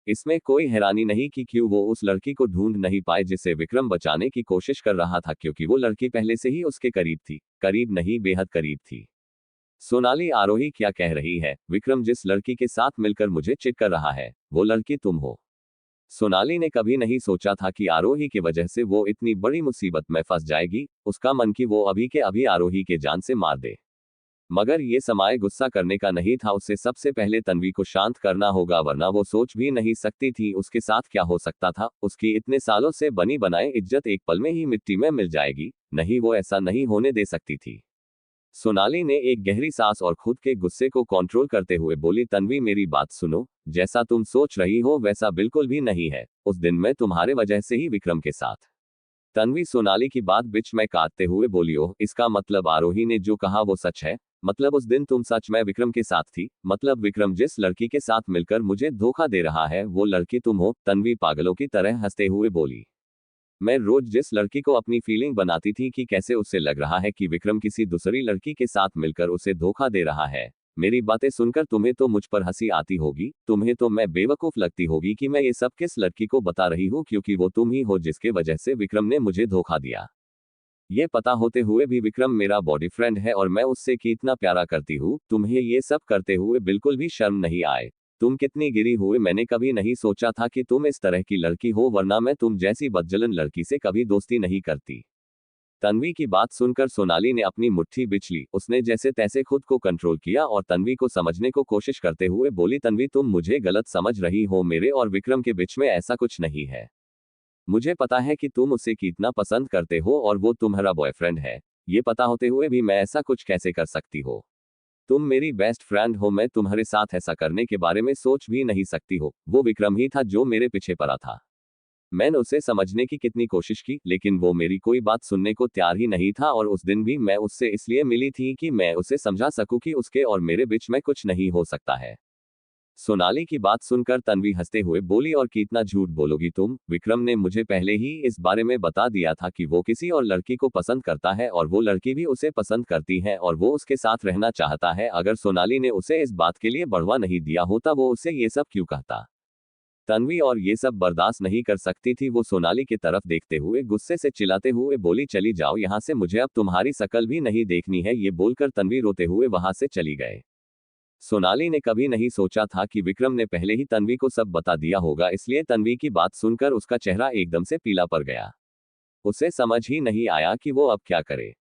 इसमें कोई हैरानी नहीं कि क्यों वो उस लड़की को ढूंढ नहीं पाए जिसे विक्रम बचाने की कोशिश कर रहा था, क्योंकि वो लड़की पहले से ही उसके करीब थी। करीब नहीं, बेहद करीब थी। सोनाली, आरोही क्या कह रही है? विक्रम जिस लड़की के साथ मिलकर मुझे चिट कर रहा है, वो लड़की तुम हो। सोनाली ने कभी नहीं सोचा था कि आरोही की वजह से वो इतनी बड़ी मुसीबत में फंस जाएगी। उसका मन कि वो अभी के अभी आरोही के जान से मार दे। मगर ये समय गुस्सा करने का नहीं था, उसे सबसे पहले तन्वी को शांत करना होगा, वरना वो सोच भी नहीं सकती थी उसके साथ क्या हो सकता था। उसकी इतने सालों से बनी बनाई इज्जत एक पल में ही मिट्टी में मिल जाएगी। नहीं, वो ऐसा नहीं होने दे सकती थी। सोनाली ने एक गहरी सांस और खुद के गुस्से को कंट्रोल करते हुए बोली, तन्वी मेरी बात सुनो। जैसा तुम सोच रही हो वैसा बिल्कुल भी नहीं है। उस दिन मैं तुम्हारे वजह से ही विक्रम के साथ। तन्वी सोनाली की बात बीच में काटते हुए बोली, ओह, इसका मतलब आरोही ने जो कहा वो सच है? मतलब उस दिन तुम सच में विक्रम के साथ थी? मतलब विक्रम जिस लड़की के साथ मिलकर मुझे धोखा दे रहा है वो लड़की तुम हो? तन्वी पागलों की तरह हंसते हुए बोली, मैं रोज जिस लड़की को अपनी फीलिंग बनाती थी कि कैसे उससे लग रहा है कि विक्रम किसी दूसरी लड़की के साथ मिलकर उसे धोखा दे रहा है। मेरी बातें सुनकर तुम्हें तो मुझ पर हंसी आती होगी, तुम्हें तो मैं बेवकूफ लगती होगी कि मैं ये सब किस लड़की को बता रही हूँ, क्योंकि वो तुम ही हो जिसके वजह से विक्रम ने मुझे धोखा दिया। ये पता होते हुए भी विक्रम मेरा बॉयफ्रेंड है और मैं उससे कितना प्यारा करती हूँ। तुम्हें ये सब करते हुए बिल्कुल भी शर्म नहीं आए? तुम कितनी गिरी हुई। मैंने कभी नहीं सोचा था कि तुम इस तरह की लड़की हो, वरना मैं तुम जैसी बदजलन लड़की से कभी दोस्ती नहीं करती। तन्वी की बात सुनकर सोनाली ने अपनी मुट्ठी बिछ ली। उसने जैसे तैसे खुद को कंट्रोल किया और तन्वी को समझने को कोशिश करते हुए बोली, तन्वी तुम मुझे गलत समझ रही हो। मेरे और विक्रम के बीच में ऐसा कुछ नहीं है। मुझे पता है कि तुम उसे कितना पसंद करते हो और वो तुम्हारा बॉयफ्रेंड है। ये पता होते हुए भी मैं ऐसा कुछ कैसे कर सकती हो? तुम मेरी बेस्ट फ्रेंड हो, मैं तुम्हारे साथ ऐसा करने के बारे में सोच भी नहीं सकती हो। वो विक्रम ही था जो मेरे पीछे पड़ा था। मैंने उसे समझने की कितनी कोशिश की, लेकिन वो मेरी कोई बात सुनने को तैयार ही नहीं था। और उस दिन भी मैं उससे इसलिए मिली थी कि मैं उसे समझा सकूं कि उसके और मेरे बीच में कुछ नहीं हो सकता है। सोनाली की बात सुनकर तन्वी हंसते हुए बोली, और कितना झूठ बोलोगी तुम? विक्रम ने मुझे पहले ही इस बारे में बता दिया था कि वो किसी और लड़की को पसंद करता है और वो लड़की भी उसे पसंद करती है और वो उसके साथ रहना चाहता है। अगर सोनाली ने उसे इस बात के लिए बढ़वा नहीं दिया होता वो उसे ये सब क्यों कहता? तन्वी और ये सब बर्दाश्त नहीं कर सकती थी। वो सोनाली की तरफ देखते हुए गुस्से से चिल्लाते हुए बोली, चली जाओ यहाँ से, मुझे अब तुम्हारी शकल भी नहीं देखनी है। ये बोलकर तन्वी रोते हुए वहां से चली गए। सोनाली ने कभी नहीं सोचा था कि विक्रम ने पहले ही तन्वी को सब बता दिया होगा, इसलिए तन्वी की बात सुनकर उसका चेहरा एकदम से पीला पड़ गया। उसे समझ ही नहीं आया कि वो अब क्या करे।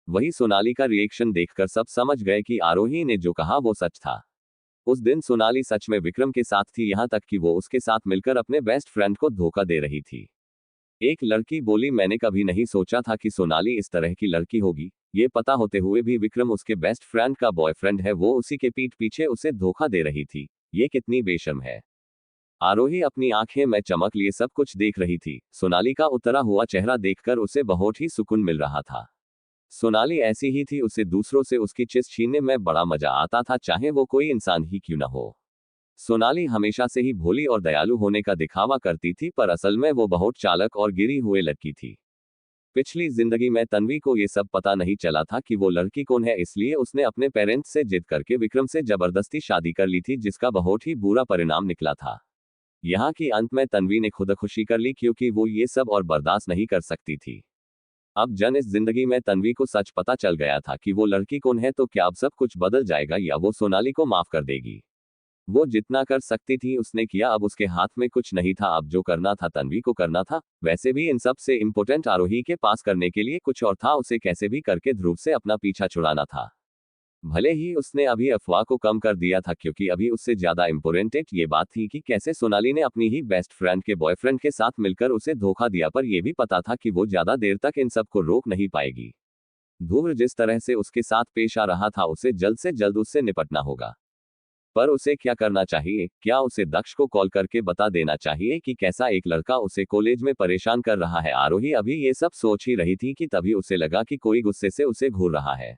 वही सोनाली का रिएक्शन देखकर सब समझ गए कि आरोही ने जो कहा वो सच था। उस दिन सोनाली सच में विक्रम के साथ थी, यहाँ तक कि वो उसके साथ मिलकर अपने बेस्ट फ्रेंड को धोखा दे रही थी। एक लड़की बोली, मैंने कभी नहीं सोचा था कि सोनाली इस तरह की लड़की होगी। ये पता होते हुए भी विक्रम उसके बेस्ट फ्रेंड का बॉयफ्रेंड है, वो उसी के पीठ पीछे उसे धोखा दे रही थी। ये कितनी बेशर्म है। आरोही अपनी आंखें में चमक लिए सब कुछ देख रही थी। सोनाली का उतरा हुआ चेहरा देखकर उसे बहुत ही सुकून मिल रहा था। सोनाली ऐसी ही थी, उसे दूसरों से उसकी चिज छीनने में बड़ा मजा आता था, चाहे वो कोई इंसान ही क्यों न हो। सोनाली हमेशा से ही भोली और दयालु होने का दिखावा करती थी, पर असल में वो बहुत चालाक और गिरी हुए लड़की थी। पिछली जिंदगी में तन्वी को ये सब पता नहीं चला था कि वो लड़की कौन है, इसलिए उसने अपने पेरेंट्स से जिद करके विक्रम से जबरदस्ती शादी कर ली थी, जिसका बहुत ही बुरा परिणाम निकला था। यहाँ की अंत में तन्वी ने खुदकुशी कर ली, क्योंकि वो ये सब और बर्दाश्त नहीं कर सकती थी। अब इस जिंदगी में तन्वी को सच पता चल गया था कि वो लड़की कौन है, तो क्या अब सब कुछ बदल जाएगा या वो सोनाली को माफ कर देगी। वो जितना कर सकती थी उसने किया, अब उसके हाथ में कुछ नहीं था। अब जो करना था तन्वी को करना था। वैसे भी इन सब से इम्पोर्टेंट आरोही के पास करने के लिए कुछ और था, उसे कैसे भी करके ध्रुव से अपना पीछा छुड़ाना था। भले ही उसने अभी अफवाह को कम कर दिया था, क्योंकि अभी उससे ज्यादा इम्पोर्टेंट ये बात थी कि कैसे सोनाली ने अपनी ही बेस्ट फ्रेंड के बॉयफ्रेंड के साथ मिलकर उसे धोखा दिया, पर यह भी पता था कि वो ज्यादा देर तक इन सब को रोक नहीं पाएगी। ध्रुव जिस तरह से उसके साथ पेश आ रहा था, उसे जल्द से जल्द उससे निपटना होगा। पर उसे क्या करना चाहिए? क्या उसे दक्ष को कॉल करके बता देना चाहिए कि कैसा एक लड़का उसे कॉलेज में परेशान कर रहा है? आरोही अभी ये सब सोच ही रही थी कि तभी उसे लगा कि कोई गुस्से से उसे घूर रहा है।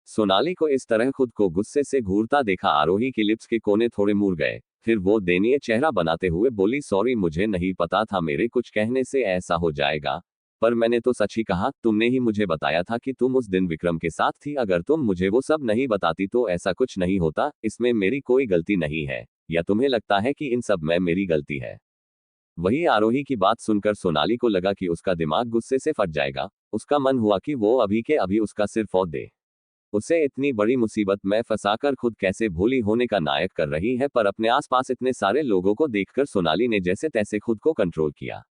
सोनाली को इस तरह खुद को गुस्से से घूरता देखा आरोही के लिप्स के कोने थोड़े मुड़ गए। फिर वो दयनीय चेहरा बनाते हुए बोली, सॉरी, मुझे नहीं पता था मेरे कुछ कहने से ऐसा हो जाएगा। पर मैंने तो सच ही कहा, तुमने ही मुझे बताया था कि तुम उस दिन विक्रम के साथ थी। अगर तुम मुझे वो सब नहीं बताती तो ऐसा कुछ नहीं होता। इसमें मेरी कोई गलती नहीं है, या तुम्हें लगता है कि इन सब में मेरी गलती है? वही आरोही की बात सुनकर सोनाली को लगा कि उसका दिमाग गुस्से से फट जाएगा। उसका मन हुआ कि वो अभी के अभी उसका सिर फोड़ दे। उसे इतनी बड़ी मुसीबत में फंसाकर खुद कैसे भोली होने का नाटक कर रही है, पर अपने आसपास इतने सारे लोगों को देखकर सोनाली ने जैसे तैसे खुद को कंट्रोल किया।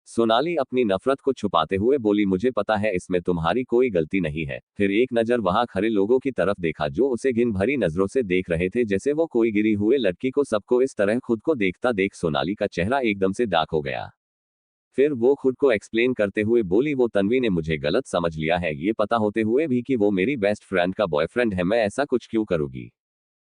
सोनाली अपनी नफरत को छुपाते हुए बोली, मुझे पता है इसमें तुम्हारी कोई गलती नहीं है। फिर एक नजर वहां खड़े लोगों की तरफ देखा, जो उसे घिन भरी नजरों से देख रहे थे, जैसे वो कोई गिरी हुए लड़की को। सबको इस तरह खुद को देखता देख सोनाली का चेहरा एकदम से डार्क हो गया। फिर वो खुद को एक्सप्लेन करते हुए बोली, वो तन्वी ने मुझे गलत समझ लिया है, ये पता होते हुए भी कि वो मेरी बेस्ट फ्रेंड का बॉयफ्रेंड है। मैं ऐसा कुछ क्यों करूंगी?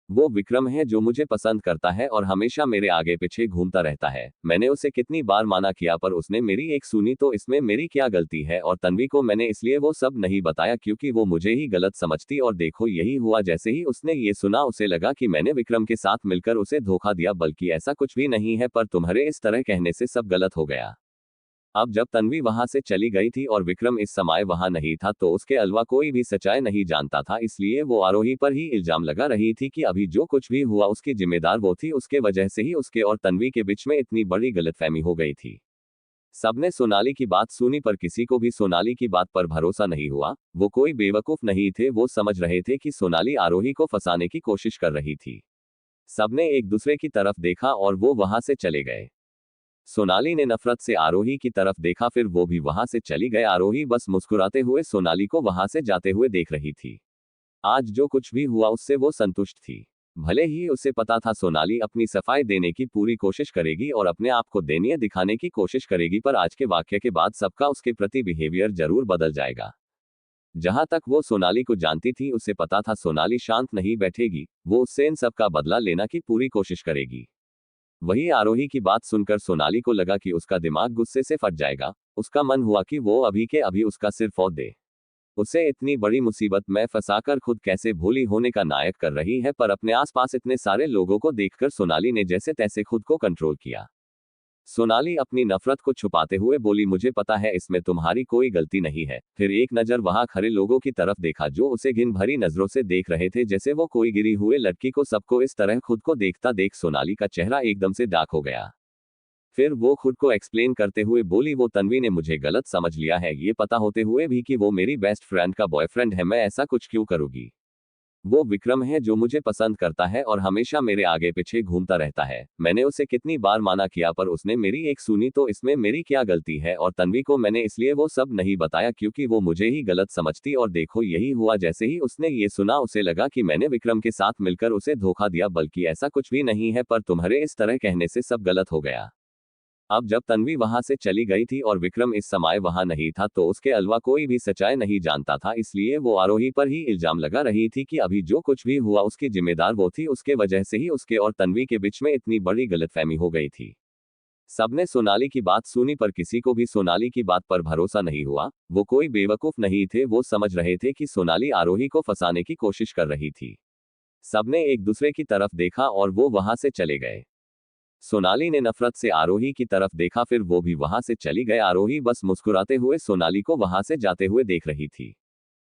वो विक्रम है जो मुझे पसंद करता है और हमेशा मेरे आगे पीछे घूमता रहता है। मैंने उसे कितनी बार माना किया, पर उसने मेरी एक सुनी, तो इसमें मेरी क्या गलती है? और तन्वी को मैंने इसलिए वो सब नहीं बताया क्योंकि वो मुझे ही गलत समझती, और देखो यही हुआ। जैसे ही उसने ये सुना उसे लगा कि मैंने विक्रम के साथ मिलकर उसे धोखा दिया, बल्कि ऐसा कुछ भी नहीं है, पर तुम्हारे इस तरह कहने से सब गलत हो गया। अब जब तन्वी वहां से चली गई थी और विक्रम इस समय वहां नहीं था, तो उसके अलावा कोई भी सच्चाई नहीं जानता था, इसलिए वो आरोही पर ही इल्जाम लगा रही थी कि अभी जो कुछ भी हुआ उसकी जिम्मेदार वो थी। उसके वजह से ही उसके और तन्वी के बीच में इतनी बड़ी गलतफहमी हो गई थी। सबने सोनाली की बात सुनी, पर किसी को भी सोनाली की बात पर भरोसा नहीं हुआ। वो कोई बेवकूफ नहीं थे, वो समझ रहे थे कि सोनाली आरोही को फंसाने की कोशिश कर रही थी। सबने एक दूसरे की तरफ देखा और वो वहां से चले गए। सोनाली ने नफरत से आरोही की तरफ देखा, फिर वो भी वहां से चली गई। आरोही बस मुस्कुराते हुए सोनाली को वहां से जाते हुए देख रही थी। आज जो कुछ भी हुआ उससे वो संतुष्ट थी। भले ही उसे पता था सोनाली अपनी सफाई देने की पूरी कोशिश करेगी और अपने आप को दयनीय दिखाने की कोशिश करेगी, पर आज के वाक्य के बाद सबका उसके प्रति बिहेवियर जरूर बदल जाएगा। जहां तक वो सोनाली को जानती थी, उसे पता था सोनाली शांत नहीं बैठेगी, वो उससे इन सब का बदला लेना की पूरी कोशिश करेगी। वही आरोही की बात सुनकर सोनाली को लगा कि उसका दिमाग गुस्से से फट जाएगा। उसका मन हुआ कि वो अभी के अभी उसका सिर फोड़ दे। उसे इतनी बड़ी मुसीबत में फंसाकर खुद कैसे भोली होने का नाटक कर रही है, पर अपने आसपास इतने सारे लोगों को देखकर सोनाली ने जैसे तैसे खुद को कंट्रोल किया। सोनाली अपनी नफरत को छुपाते हुए बोली, मुझे पता है इसमें तुम्हारी कोई गलती नहीं है। फिर एक नजर वहां खड़े लोगों की तरफ देखा, जो उसे घिन भरी नजरों से देख रहे थे, जैसे वो कोई गिरी हुए लड़की को। सबको इस तरह खुद को देखता देख सोनाली का चेहरा एकदम से डार्क हो गया। फिर वो खुद को एक्सप्लेन करते हुए बोली, वो तन्वी ने मुझे गलत समझ लिया है, ये पता होते हुए भी कि वो मेरी बेस्ट फ्रेंड का बॉयफ्रेंड है। मैं ऐसा कुछ क्यों करूंगी? वो विक्रम है जो मुझे पसंद करता है और हमेशा मेरे आगे पीछे घूमता रहता है। मैंने उसे कितनी बार माना किया पर उसने मेरी एक सुनी, तो इसमें मेरी क्या गलती है। और तन्वी को मैंने इसलिए वो सब नहीं बताया क्योंकि वो मुझे ही गलत समझती, और देखो यही हुआ। जैसे ही उसने ये सुना उसे लगा कि मैंने विक्रम के साथ मिलकर उसे धोखा दिया, बल्कि ऐसा कुछ भी नहीं है, पर तुम्हारे इस तरह कहने से सब गलत हो गया। अब जब तन्वी वहां से चली गई थी और विक्रम इस समय वहां नहीं था, तो उसके अलावा कोई भी सच्चाई नहीं जानता था, इसलिए वो आरोही पर ही इल्जाम लगा रही थी कि अभी जो कुछ भी हुआ उसकी जिम्मेदार वो थी। उसके वजह से ही उसके और तन्वी के बीच में इतनी बड़ी गलतफहमी हो गई थी। सबने सोनाली की बात सुनी पर किसी को भी सोनाली की बात पर भरोसा नहीं हुआ। वो कोई बेवकूफ नहीं थे, वो समझ रहे थे कि सोनाली आरोही को फंसाने की कोशिश कर रही थी। सबने एक दूसरे की तरफ देखा और वो वहां से चले गए। सोनाली ने नफरत से आरोही की तरफ देखा, फिर वो भी वहां से चली गई। आरोही बस मुस्कुराते हुए सोनाली को वहां से जाते हुए देख रही थी।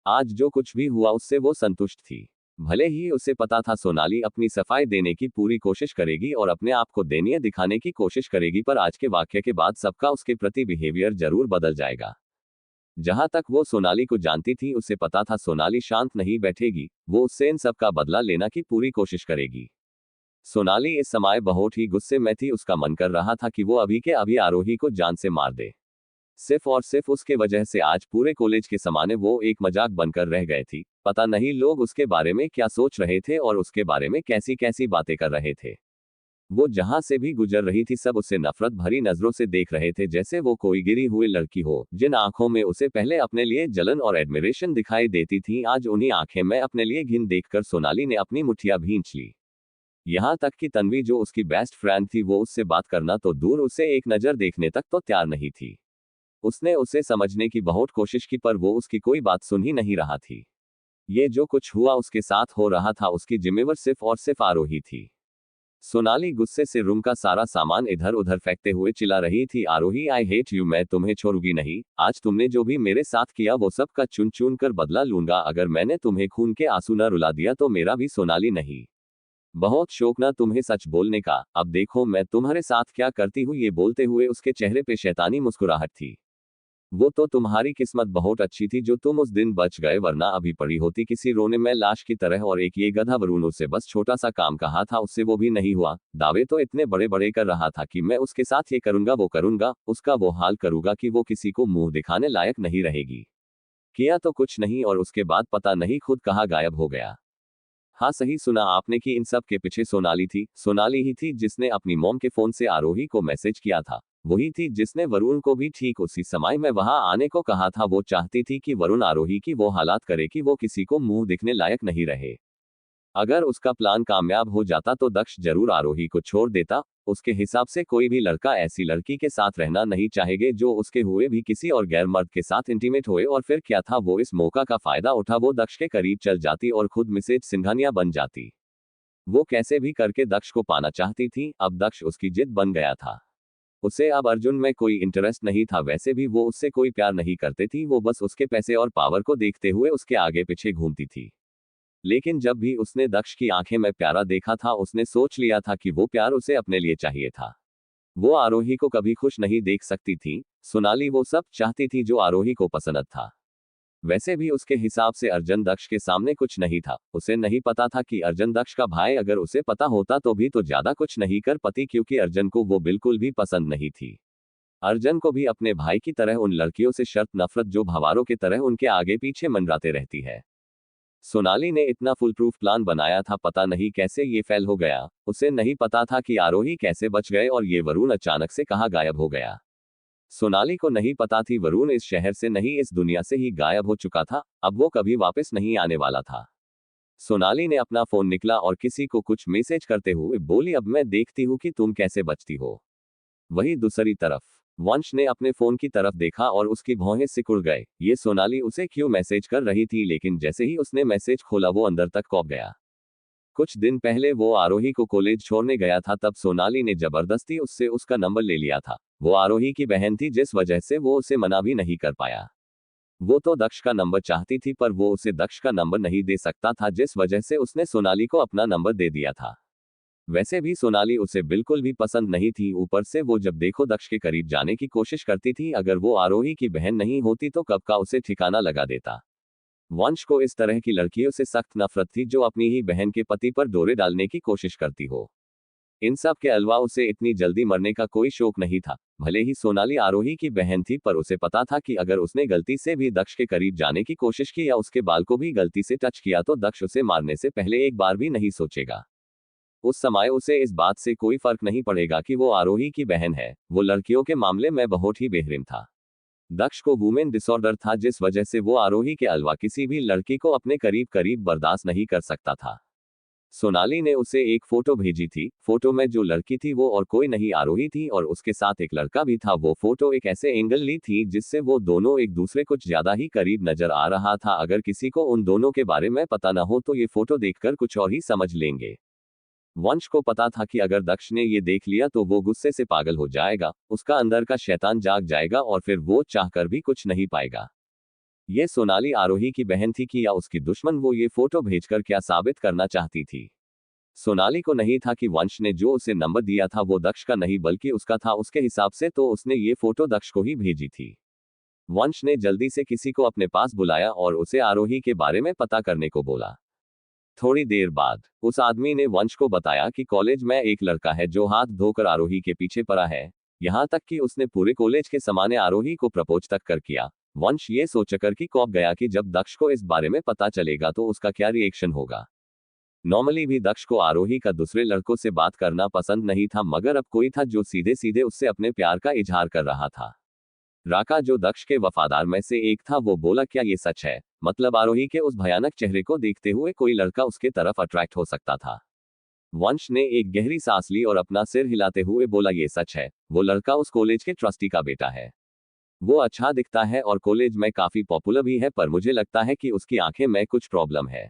आज जो कुछ भी हुआ उससे वो संतुष्ट थी। भले ही उसे पता था सोनाली अपनी सफाई देने की पूरी कोशिश करेगी और अपने आप को दयनीय दिखाने की कोशिश करेगी, पर आज के वाक्य के बाद सबका उसके प्रति बिहेवियर जरूर बदल जाएगा। जहां तक वो सोनाली को जानती थी, उसे पता था सोनाली शांत नहीं बैठेगी, वो उससे इन सब का बदला लेना की पूरी कोशिश करेगी। सोनाली इस समय बहुत ही गुस्से में थी। उसका मन कर रहा था कि वो अभी के अभी आरोही को जान से मार दे। सिर्फ और सिर्फ उसके वजह से आज पूरे कॉलेज के सामने वो एक मजाक बनकर रह गए थी। पता नहीं लोग उसके बारे में क्या सोच रहे थे और उसके बारे में कैसी कैसी बातें कर रहे थे। वो जहां से भी गुजर रही थी सब उसे नफरत भरी नजरों से देख रहे थे, जैसे वो कोई गिरी हुई लड़की हो। जिन आंखों में उसे पहले अपने लिए जलन और एडमिरेशन दिखाई देती थी, आज उन्हीं आंखें में अपने लिए घिन देखकर सोनाली ने अपनी मुठ्ठियां भींच ली। यहाँ तक कि तन्वी जो उसकी बेस्ट फ्रेंड थी, वो उससे बात करना तो दूर, उसे एक नजर देखने तक तो तैयार नहीं थी। उसने उसे समझने की बहुत कोशिश की पर वो उसकी कोई बात सुन ही नहीं रहा थी। ये जो कुछ हुआ उसके साथ हो रहा था, उसकी जिम्मेवार सिर्फ और सिर्फ आरोही थी। सोनाली गुस्से से रूम का सारा सामान इधर उधर फेंकते हुए चिल्ला रही थी, आरोही आई हेट यू, मैं तुम्हें छोड़ूंगी नहीं। आज तुमने जो भी मेरे साथ किया वो सब का चुन चुन कर बदला लूंगा। अगर मैंने तुम्हें खून के आंसू न रुला दिया तो मेरा भी सोनाली नहीं। बहुत शौक ना तुम्हें सच बोलने का, अब देखो मैं तुम्हारे साथ क्या करती हूँ। ये बोलते हुए उसके चेहरे पे शैतानी मुस्कुराहट थी। वो तो तुम्हारी किस्मत बहुत अच्छी थी जो तुम उस दिन बच गए, वरना अभी पड़ी होती किसी रोने में लाश की तरह। और एक ये गधा वरुण, उससे बस छोटा सा काम कहा था, उससे वो भी नहीं हुआ। दावे तो इतने बड़े बड़े कर रहा था कि मैं उसके साथ ये करूंगा वो करूंगा, उसका वो हाल करूंगा कि वो किसी को मुंह दिखाने लायक नहीं रहेगी। किया तो कुछ नहीं और उसके बाद पता नहीं खुद कहाँ गायब हो गया। हाँ सही सुना आपने कि इन सब के पीछे सोनाली थी। सोनाली ही थी जिसने अपनी मॉम के फोन से आरोही को मैसेज किया था। वही थी जिसने वरुण को भी ठीक उसी समय में वहां आने को कहा था। वो चाहती थी कि वरुण आरोही की वो हालात करे कि वो किसी को मुंह दिखने लायक नहीं रहे। अगर उसका प्लान कामयाब हो जाता तो दक्ष जरूर आरोही को छोड़ देता। उसके हिसाब से कोई भी लड़का ऐसी लड़की के साथ रहना नहीं चाहेगे जो उसके हुए भी किसी और गैर मर्द के साथ इंटीमेट हुए। और फिर क्या था, वो इस मौका का फायदा उठा, वो दक्ष के करीब चल जाती और खुद मिसेज सिंघानिया बन जाती। वो कैसे भी करके दक्ष को पाना चाहती थी। अब दक्ष उसकी जिद बन गया था। उसे अब अर्जुन में कोई इंटरेस्ट नहीं था। वैसे भी वो उससे कोई प्यार नहीं करती थी, वो बस उसके पैसे और पावर को देखते हुए उसके आगे पीछे घूमती थी। लेकिन जब भी उसने दक्ष की आंखें में प्यारा देखा था, उसने सोच लिया था कि वो प्यार उसे अपने लिए चाहिए था। वो आरोही को कभी खुश नहीं देख सकती थी। सोनाली वो सब चाहती थी जो आरोही को पसंद था। वैसे भी उसके हिसाब से अर्जुन दक्ष के सामने कुछ नहीं था। उसे नहीं पता था कि अर्जुन दक्ष का भाई, अगर उसे पता होता तो भी तो ज्यादा कुछ नहीं कर पाती, क्योंकि अर्जुन को वो बिल्कुल भी पसंद नहीं थी। अर्जुन को भी अपने भाई की तरह उन लड़कियों से शर्त नफरत जो भंवारों की तरह उनके आगे पीछे मंडराते रहती है। सोनाली ने इतना फुल प्रूफ प्लान बनाया था, पता नहीं कैसे ये फेल हो गया। उसे नहीं पता था कि आरोही कैसे बच गए और ये वरुण अचानक से कहाँ गायब हो गया। सोनाली को नहीं पता थी वरुण इस शहर से नहीं, इस दुनिया से ही गायब हो चुका था। अब वो कभी वापस नहीं आने वाला था। सोनाली ने अपना फोन निकला और किसी को कुछ मैसेज करते हुए बोली, अब मैं देखती हूँ कि तुम कैसे बचती हो। वही दूसरी तरफ वंश ने अपने फोन की तरफ देखा और उसकी भौहें सिकुड़ गए। ये सोनाली उसे क्यों मैसेज कर रही थी, लेकिन जैसे ही उसने मैसेज खोला वो अंदर तक कौंप गया। कुछ दिन पहले वो आरोही को कॉलेज छोड़ने गया था, तब सोनाली ने जबरदस्ती उससे उसका नंबर ले लिया था। वो आरोही की बहन थी, जिस वजह से वो उसे मना भी नहीं कर पाया। वो तो दक्ष का नंबर चाहती थी, पर वो उसे दक्ष का नंबर नहीं दे सकता था, जिस वजह से उसने सोनाली को अपना नंबर दे दिया था। वैसे भी सोनाली उसे बिल्कुल भी पसंद नहीं थी। ऊपर से वो जब देखो दक्ष के करीब जाने की कोशिश करती थी। अगर वो आरोही की बहन नहीं होती तो कब का उसे ठिकाना लगा देता। वंश को इस तरह की लड़कियों से सख्त नफरत थी जो अपनी ही बहन के पति पर डोरे डालने की कोशिश करती हो। इन सब के अलावा उसे इतनी जल्दी मरने का कोई शौक नहीं था। भले ही सोनाली आरोही की बहन थी, पर उसे पता था कि अगर उसने गलती से भी दक्ष के करीब जाने की कोशिश की या उसके बाल को भी गलती से टच किया तो दक्ष उसे मारने से पहले एक बार भी नहीं सोचेगा। उस समय उसे इस बात से कोई फर्क नहीं पड़ेगा कि वो आरोही की बहन है। वो लड़कियों के मामले में बहुत ही बेहतरीन था। दक्ष को वुमेन डिसऑर्डर था, जिस वजह से वो आरोही के अलावा किसी भी लड़की को अपने करीब करीब बर्दाश्त नहीं कर सकता था। सोनाली ने उसे एक फोटो भेजी थी। फोटो में जो लड़की थी वो और कोई नहीं आरोही थी, और उसके साथ एक लड़का भी था। वो फोटो एक ऐसे एंगल ली थी जिससे वो दोनों एक दूसरे कुछ ज्यादा ही करीब नजर आ रहा था। अगर किसी को उन दोनों के बारे में पता न हो तो ये फोटो देखकर कुछ और ही समझ लेंगे। वंश को पता था कि अगर दक्ष ने ये देख लिया तो वो गुस्से से पागल हो जाएगा, उसका अंदर का शैतान जाग जाएगा और फिर वो चाहकर भी कुछ नहीं पाएगा। ये सोनाली आरोही की बहन थी कि या उसकी दुश्मन? वो ये फोटो भेजकर क्या साबित करना चाहती थी? सोनाली को नहीं था कि वंश ने जो उसे नंबर दिया था वो दक्ष का नहीं बल्कि उसका था। उसके हिसाब से तो उसने ये फोटो दक्ष को ही भेजी थी। वंश ने जल्दी से किसी को अपने पास बुलाया और उसे आरोही के बारे में पता करने को बोला। थोड़ी देर बाद उस आदमी ने वंश को बताया कि कॉलेज में एक लड़का है जो हाथ धोकर आरोही के पीछे पड़ा है। यहाँ तक कि उसने पूरे कॉलेज के सामने आरोही को प्रपोज तक कर किया। वंश ये सोचकर कि कौप गया कि जब दक्ष को इस बारे में पता चलेगा तो उसका क्या रिएक्शन होगा। नॉर्मली भी दक्ष को आरोही का दूसरे लड़कों से बात करना पसंद नहीं था, मगर अब कोई था जो सीधे सीधे उससे अपने प्यार का इजहार कर रहा था। राका, जो दक्ष के वफादार में से एक था, वो बोला, क्या ये सच है? मतलब आरोही के उस भयानक चेहरे को देखते हुए कोई लड़का उसके तरफ अट्रैक्ट हो सकता था? वंश ने एक गहरी सांस ली और अपना सिर हिलाते हुए बोला, ये सच है। वो लड़का उस कॉलेज के ट्रस्टी का बेटा है। वो अच्छा दिखता है और कॉलेज में काफी पॉपुलर भी है, पर मुझे लगता है कि उसकी आंखें में कुछ प्रॉब्लम है।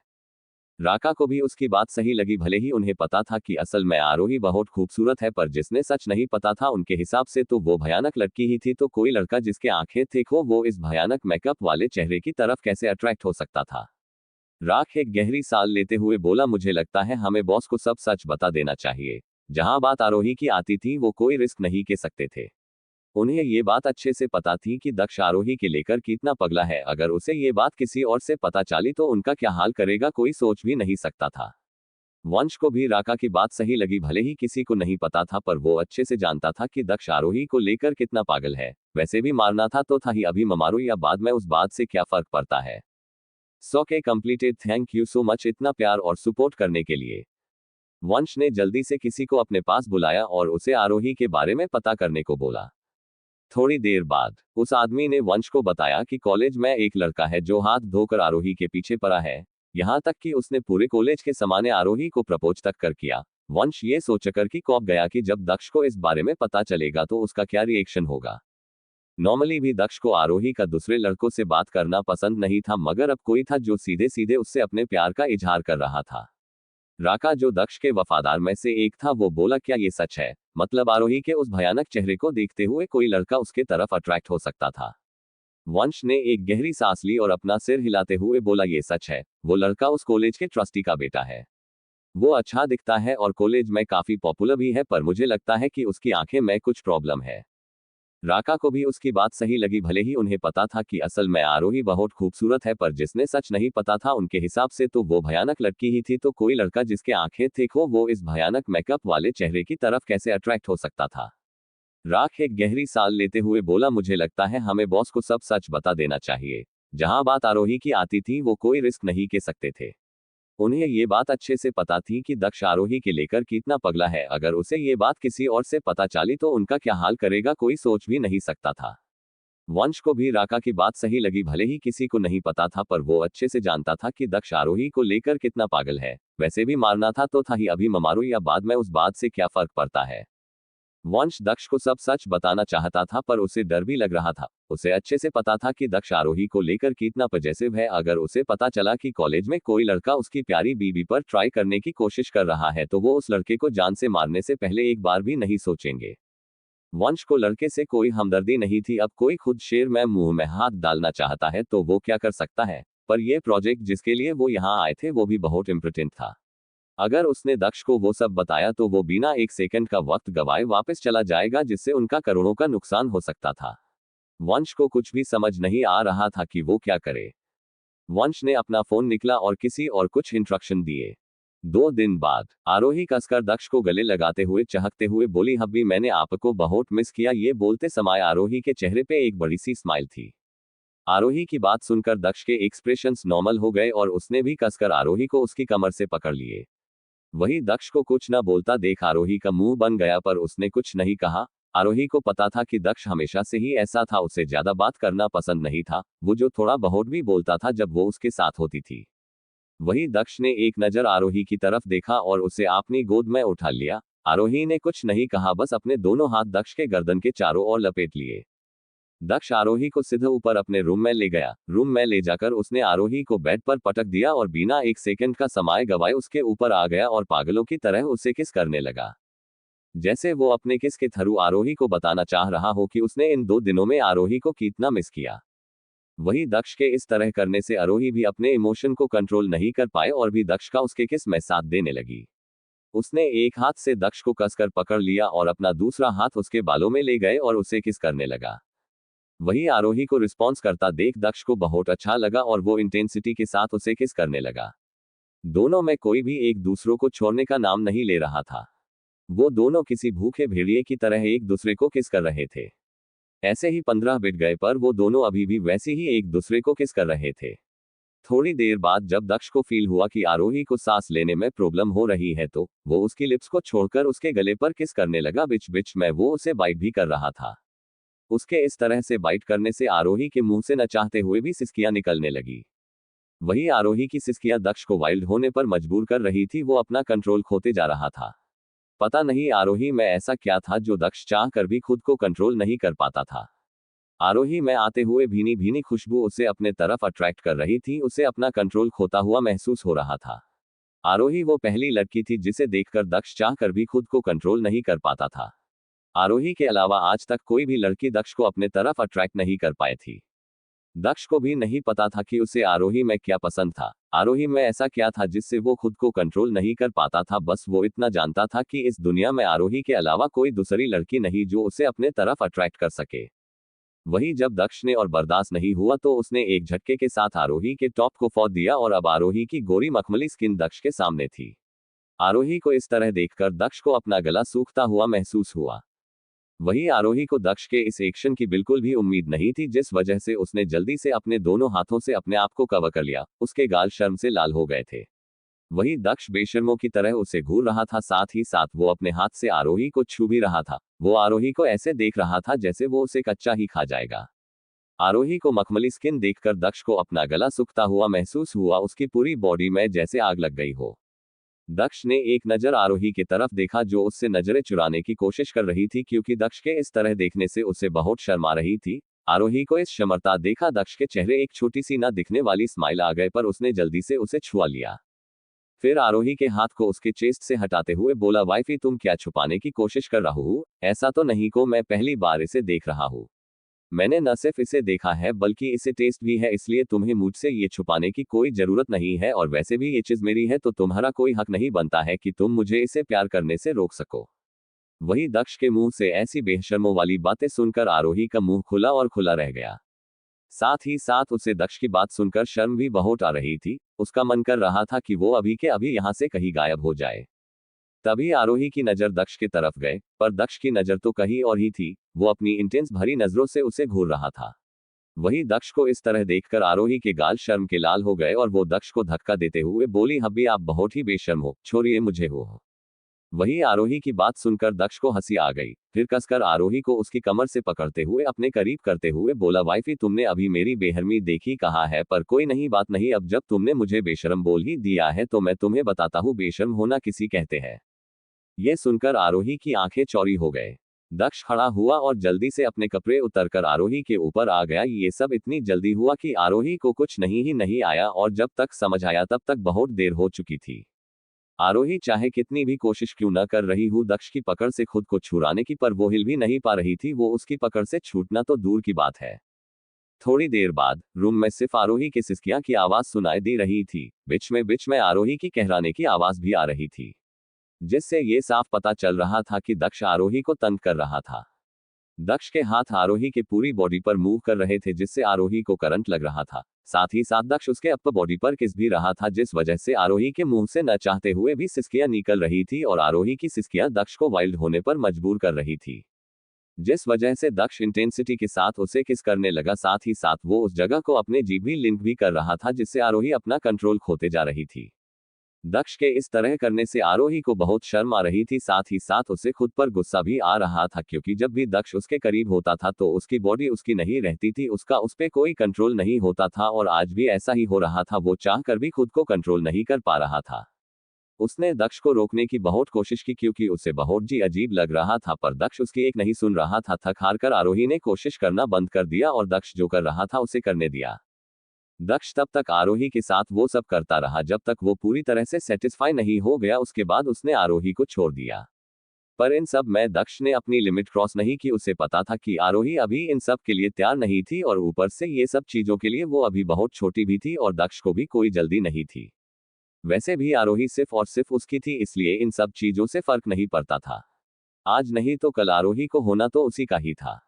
राका को भी उसकी बात सही लगी। भले ही उन्हें पता था कि असल में आरोही बहुत खूबसूरत है, पर जिसने सच नहीं पता था उनके हिसाब से तो वो भयानक लड़की ही थी। तो कोई लड़का जिसके आंखें थिक हो वो इस भयानक मेकअप वाले चेहरे की तरफ कैसे अट्रैक्ट हो सकता था? राक एक गहरी सांस लेते हुए बोला, मुझे लगता है हमें बॉस को सब सच बता देना चाहिए। जहां बात आरोही की आती थी वो कोई रिस्क नहीं ले सकते थे। उन्हें ये बात अच्छे से पता थी कि दक्ष आरोही के लेकर कितना पगला है। अगर उसे ये बात किसी और से पता चली तो उनका क्या हाल करेगा कोई सोच भी नहीं सकता था। वंश को भी राका की बात सही लगी। भले ही किसी को नहीं पता था, पर वो अच्छे से जानता था कि दक्ष आरोही को लेकर कितना पागल है। वैसे भी मारना था तो था ही, अभी मारो या बाद में उस बात से क्या फर्क पड़ता है। सो के completed. Thank you so much इतना प्यार और सपोर्ट करने के लिए। वंश ने जल्दी से किसी को अपने पास बुलाया और उसे आरोही के बारे में पता करने को बोला। थोड़ी देर बाद उस आदमी ने वंश को बताया कि कॉलेज में एक लड़का है जो हाथ धोकर आरोही के पीछे पड़ा है। यहाँ तक कि उसने पूरे कॉलेज के सामने आरोही को प्रपोज तक कर किया। वंश ये सोचकर कि कौप गया कि जब दक्ष को इस बारे में पता चलेगा तो उसका क्या रिएक्शन होगा। नॉर्मली भी दक्ष को आरोही का दूसरे लड़कों से बात करना पसंद नहीं था, मगर अब कोई था जो सीधे सीधे उससे अपने प्यार का इजहार कर रहा था। राका, जो दक्ष के वफादार में से एक था, वो बोला, क्या ये सच है? मतलब आरोही के उस भयानक चेहरे को देखते हुए कोई लड़का उसके तरफ अट्रैक्ट हो सकता था? वंश ने एक गहरी सांस ली और अपना सिर हिलाते हुए बोला, ये सच है। वो लड़का उस कॉलेज के ट्रस्टी का बेटा है। वो अच्छा दिखता है और कॉलेज में काफी पॉपुलर भी है, पर मुझे लगता है कि उसकी आंखें में कुछ प्रॉब्लम है। राका को भी उसकी बात सही लगी। भले ही उन्हें पता था कि असल में आरोही बहुत खूबसूरत है, पर जिसने सच नहीं पता था उनके हिसाब से तो वो भयानक लड़की ही थी। तो कोई लड़का जिसके आंखें थिक हो वो इस भयानक मेकअप वाले चेहरे की तरफ कैसे अट्रैक्ट हो सकता था? राख एक गहरी सांस लेते हुए बोला, मुझे लगता है हमें बॉस को सब सच बता देना चाहिए। जहां बात आरोही की आती थी वो कोई रिस्क नहीं ले सकते थे। उन्हें ये बात अच्छे से पता थी कि दक्ष आरोही के लेकर कितना पगला है। अगर उसे ये बात किसी और से पता चली तो उनका क्या हाल करेगा कोई सोच भी नहीं सकता था। वंश को भी राका की बात सही लगी। भले ही किसी को नहीं पता था, पर वो अच्छे से जानता था कि दक्ष आरोही को लेकर कितना पागल है। वैसे भी मारना था तो था ही, अभी मारो या बाद में उस बात से क्या फर्क पड़ता है। वंश दक्ष को सब सच बताना चाहता था, पर उसे डर भी लग रहा था। उसे अच्छे से पता था कि दक्ष आरोही को लेकर कितना पॉजिटिव है। अगर उसे पता चला कि कॉलेज में कोई लड़का उसकी प्यारी बीबी पर ट्राई करने की कोशिश कर रहा है तो वो उस लड़के को जान से मारने से पहले एक बार भी नहीं सोचेंगे। वंश को लड़के से कोई हमदर्दी नहीं थी। अब कोई खुद शेर में मुंह में हाथ डालना चाहता है तो वो क्या कर सकता है। पर यह प्रोजेक्ट जिसके लिए वो यहाँ आए थे वो भी बहुत इम्पोर्टेंट था। अगर उसने दक्ष को वो सब बताया तो वो बिना एक सेकंड का वक्त गवाए वापस चला जाएगा, जिससे उनका करोड़ों का नुकसान हो सकता था। वंश को कुछ भी समझ नहीं आ रहा था कि वो क्या करे। वंश ने अपना फोन निकला और किसी और कुछ इंस्ट्रक्शन दिए। 2 दिन बाद आरोही कसकर दक्ष को गले लगाते हुए चहकते हुए बोली, हब्बी मैंने आपको बहुत मिस किया। ये बोलते समय आरोही के चेहरे पे एक बड़ी सी स्माइल थी। आरोही की बात सुनकर दक्ष के एक्सप्रेशंस नॉर्मल हो गए और उसने भी कसकर आरोही को उसकी कमर से पकड़ लिए। वही दक्ष को कुछ न बोलता देख आरोही का मुंह बन गया, पर उसने कुछ नहीं कहा। आरोही को पता था कि दक्ष हमेशा से ही ऐसा था, उसे ज्यादा बात करना पसंद नहीं था। वो जो थोड़ा बहुत भी बोलता था जब वो उसके साथ होती थी। वही दक्ष ने एक नजर आरोही की तरफ देखा और उसे अपनी गोद में उठा लिया। आरोही ने कुछ नहीं कहा, बस अपने दोनों हाथ दक्ष के गर्दन के चारों ओर लपेट लिए। दक्ष आरोही को सीधे ऊपर अपने रूम में ले गया। रूम में ले जाकर उसने आरोही को बेड पर पटक दिया और बिना एक सेकंड का समय गवाए उसके ऊपर आ गया और पागलों की तरह उसे किस करने लगा, जैसे वो अपने किस के थ्रू आरोही को बताना चाह रहा हो कि उसने इन 2 दिनों में आरोही को कितना मिस किया। वही दक्ष के इस तरह करने से आरोही भी अपने इमोशन को कंट्रोल नहीं कर पाए और भी दक्ष का उसके किस में साथ देने लगी। उसने एक हाथ से दक्ष को कसकर पकड़ लिया और अपना दूसरा हाथ उसके बालों में ले गए और उसे किस करने लगा। वही आरोही को रिस्पॉन्स करता देख दक्ष को बहुत अच्छा लगा और वो इंटेंसिटी के साथ उसे किस करने लगा। दोनों में कोई भी एक दूसरों को छोड़ने का नाम नहीं ले रहा था। वो दोनों किसी भूखे भेड़िए की तरह एक दूसरे को किस कर रहे थे। ऐसे ही 15 बीत गए पर वो दोनों अभी भी वैसे ही एक दूसरे को किस कर रहे थे। थोड़ी देर बाद जब दक्ष को फील हुआ कि आरोही को सांस लेने में प्रॉब्लम हो रही है तो वो उसकी लिप्स को छोड़कर उसके गले पर किस करने लगा। बीच बीच में वो उसे बाइट भी कर रहा था। उसके इस तरह से बाइट करने से आरोही के मुंह से न चाहते हुए भी सिसकियां निकलने लगी। वही आरोही की सिसकियां दक्ष को वाइल्ड होने पर मजबूर कर रही थी। वो अपना कंट्रोल खोते जा रहा था। पता नहीं आरोही में ऐसा क्या था जो दक्ष चाह कर भी खुद को कंट्रोल नहीं कर पाता था। आरोही में आते हुए भीनी भीनी खुशबू उसे अपने तरफ अट्रैक्ट कर रही थी। उसे अपना कंट्रोल खोता हुआ महसूस हो रहा था। आरोही वो पहली लड़की थी जिसे देखकर दक्ष चाह कर भी खुद को कंट्रोल नहीं कर पाता था। आरोही के अलावा आज तक कोई भी लड़की दक्ष को अपने तरफ अट्रैक्ट नहीं कर पाई थी। दक्ष को भी नहीं पता था कि उसे आरोही में क्या पसंद था। आरोही में ऐसा क्या था जिससे वो खुद को कंट्रोल नहीं कर पाता था। बस वो इतना जानता था कि इस दुनिया में आरोही के अलावा कोई दूसरी लड़की नहीं जो उसे अपने तरफ अट्रैक्ट कर सके। वही जब दक्ष ने और बर्दाश्त नहीं हुआ तो उसने एक झटके के साथ आरोही के टॉप को फोड़ दिया और अब आरोही की गोरी मखमली स्किन दक्ष के सामने थी। आरोही को इस तरह देखकर दक्ष को अपना गला सूखता हुआ महसूस हुआ। वही आरोही को दक्ष के इस एक्शन की बिल्कुल भी उम्मीद नहीं थी, जिस वजह से उसने जल्दी से अपने दोनों हाथों से अपने आप को कवर कर लिया। उसके गाल शर्म से लाल हो गए थे। वही दक्ष बेशर्मों की तरह उसे घूर रहा था। साथ ही साथ वो अपने हाथ से आरोही को छू भी रहा था। वो आरोही को ऐसे देख रहा था जैसे वो उसे कच्चा ही खा जाएगा। आरोही को मखमली स्किन देखकर दक्ष को अपना गला सूखता हुआ महसूस हुआ। उसकी पूरी बॉडी में जैसे आग लग गई हो। दक्ष ने एक नजर आरोही की तरफ देखा जो उससे नजरें चुराने की कोशिश कर रही थी, क्योंकि दक्ष के इस तरह देखने से उसे बहुत शर्म आ रही थी। आरोही को इस शर्मता देखा दक्ष के चेहरे एक छोटी सी ना दिखने वाली स्माइल आ गए, पर उसने जल्दी से उसे छुआ लिया। फिर आरोही के हाथ को उसके चेस्ट से हटाते हुए बोला, वाइफी तुम क्या छुपाने की कोशिश कर रहा हो? ऐसा तो नहीं को मैं पहली बार इसे देख रहा हूँ। मैंने न सिर्फ इसे देखा है बल्कि इसे टेस्ट भी है, इसलिए तुम्हें मुझसे ये छुपाने की कोई जरूरत नहीं है। और वैसे भी ये चीज मेरी है तो तुम्हारा कोई हक नहीं बनता है कि तुम मुझे इसे प्यार करने से रोक सको। वही दक्ष के मुंह से ऐसी बेशर्मों वाली बातें सुनकर आरोही का मुंह खुला और खुला रह गया। साथ ही साथ उसे दक्ष की बात सुनकर शर्म भी बहुत आ रही थी। उसका मन कर रहा था कि वो अभी के अभी यहाँ से कहीं गायब हो जाए। तभी आरोही की नजर दक्ष की तरफ गए, पर दक्ष की नजर तो कहीं और ही थी। वो अपनी इंटेंस भरी नजरों से उसे घूर रहा था। वही दक्ष को इस तरह देखकर आरोही के गाल शर्म के लाल हो गए और वो दक्ष को धक्का देते हुए बोली, हब्बी आप बहुत ही बेशर्म हो, छोड़िए मुझे हो। वही आरोही की बात सुनकर दक्ष को हंसी आ गई। फिर कसकर आरोही को उसकी कमर से पकड़ते हुए अपने करीब करते हुए बोला, वाइफी तुमने अभी मेरी बेहरमी देखी कहा है, पर कोई नहीं बात नहीं। अब जब तुमने मुझे बेशर्म बोल ही दिया है तो मैं तुम्हें बताता हूँ बेशर्म होना किसी कहते हैं। यह सुनकर आरोही की आंखें चौड़ी हो गए। दक्ष खड़ा हुआ और जल्दी से अपने कपड़े उतरकर आरोही के ऊपर आ गया। ये सब इतनी जल्दी हुआ कि आरोही को कुछ नहीं आया और जब तक समझ आया तब तक बहुत देर हो चुकी थी। आरोही चाहे कितनी भी कोशिश क्यों न कर रही हूँ दक्ष की पकड़ से खुद को छुड़ाने की, पर वो हिल भी नहीं पा रही थी। वो उसकी पकड़ से छूटना तो दूर की बात है। थोड़ी देर बाद रूम में सिर्फ आरोही की सिसकियां की आवाज सुनाई दे रही थी। बीच में आरोही की कहराने की आवाज भी आ रही थी, जिससे ये साफ पता चल रहा था कि दक्ष आरोही को तंग कर रहा था। दक्ष के हाथ आरोही के पूरी बॉडी पर मूव कर रहे थे, जिससे आरोही को करंट लग रहा था। साथ ही साथ दक्ष उसके अपर बॉडी पर किस भी रहा था, जिस वजह से आरोही के मुंह से न चाहते हुए भी सिसकियां निकल रही थी और आरोही की सिसकियां दक्ष को वाइल्ड होने पर मजबूर कर रही थी, जिस वजह से दक्ष इंटेंसिटी के साथ उसे किस करने लगा। साथ ही साथ वो उस जगह को अपने जीभ भी लिंक भी कर रहा था, जिससे आरोही अपना कंट्रोल खोते जा रही थी। दक्ष के इस तरह करने से आरोही को बहुत शर्म आ रही थी, साथ ही साथ उसे खुद पर गुस्सा भी आ रहा था, क्योंकि जब भी दक्ष उसके करीब होता था तो उसकी बॉडी उसकी नहीं रहती थी, उसका उस पे कोई कंट्रोल नहीं होता था और आज भी ऐसा ही हो रहा था। वो चाह कर भी खुद को कंट्रोल नहीं कर पा रहा था। उसने दक्ष को रोकने की बहुत कोशिश की, क्योंकि उसे बहुत जी अजीब लग रहा था, पर दक्ष उसकी एक नहीं सुन रहा था। थक हार कर आरोही ने कोशिश करना बंद कर दिया और दक्ष जो कर रहा था उसे करने दिया। दक्ष तब तक आरोही के साथ वो सब करता रहा जब तक वो पूरी तरह से सेटिस्फाई नहीं हो गया, उसके बाद उसने आरोही को छोड़ दिया। पर इन सब में दक्ष ने अपनी लिमिट क्रॉस नहीं की। उसे पता था कि आरोही अभी इन सब के लिए तैयार नहीं थी और ऊपर से ये सब चीजों के लिए वो अभी बहुत छोटी भी थी और दक्ष को भी कोई जल्दी नहीं थी। वैसे भी आरोही सिर्फ और सिर्फ उसकी थी, इसलिए इन सब चीजों से फर्क नहीं पड़ता था। आज नहीं तो कल आरोही को होना तो उसी का ही था।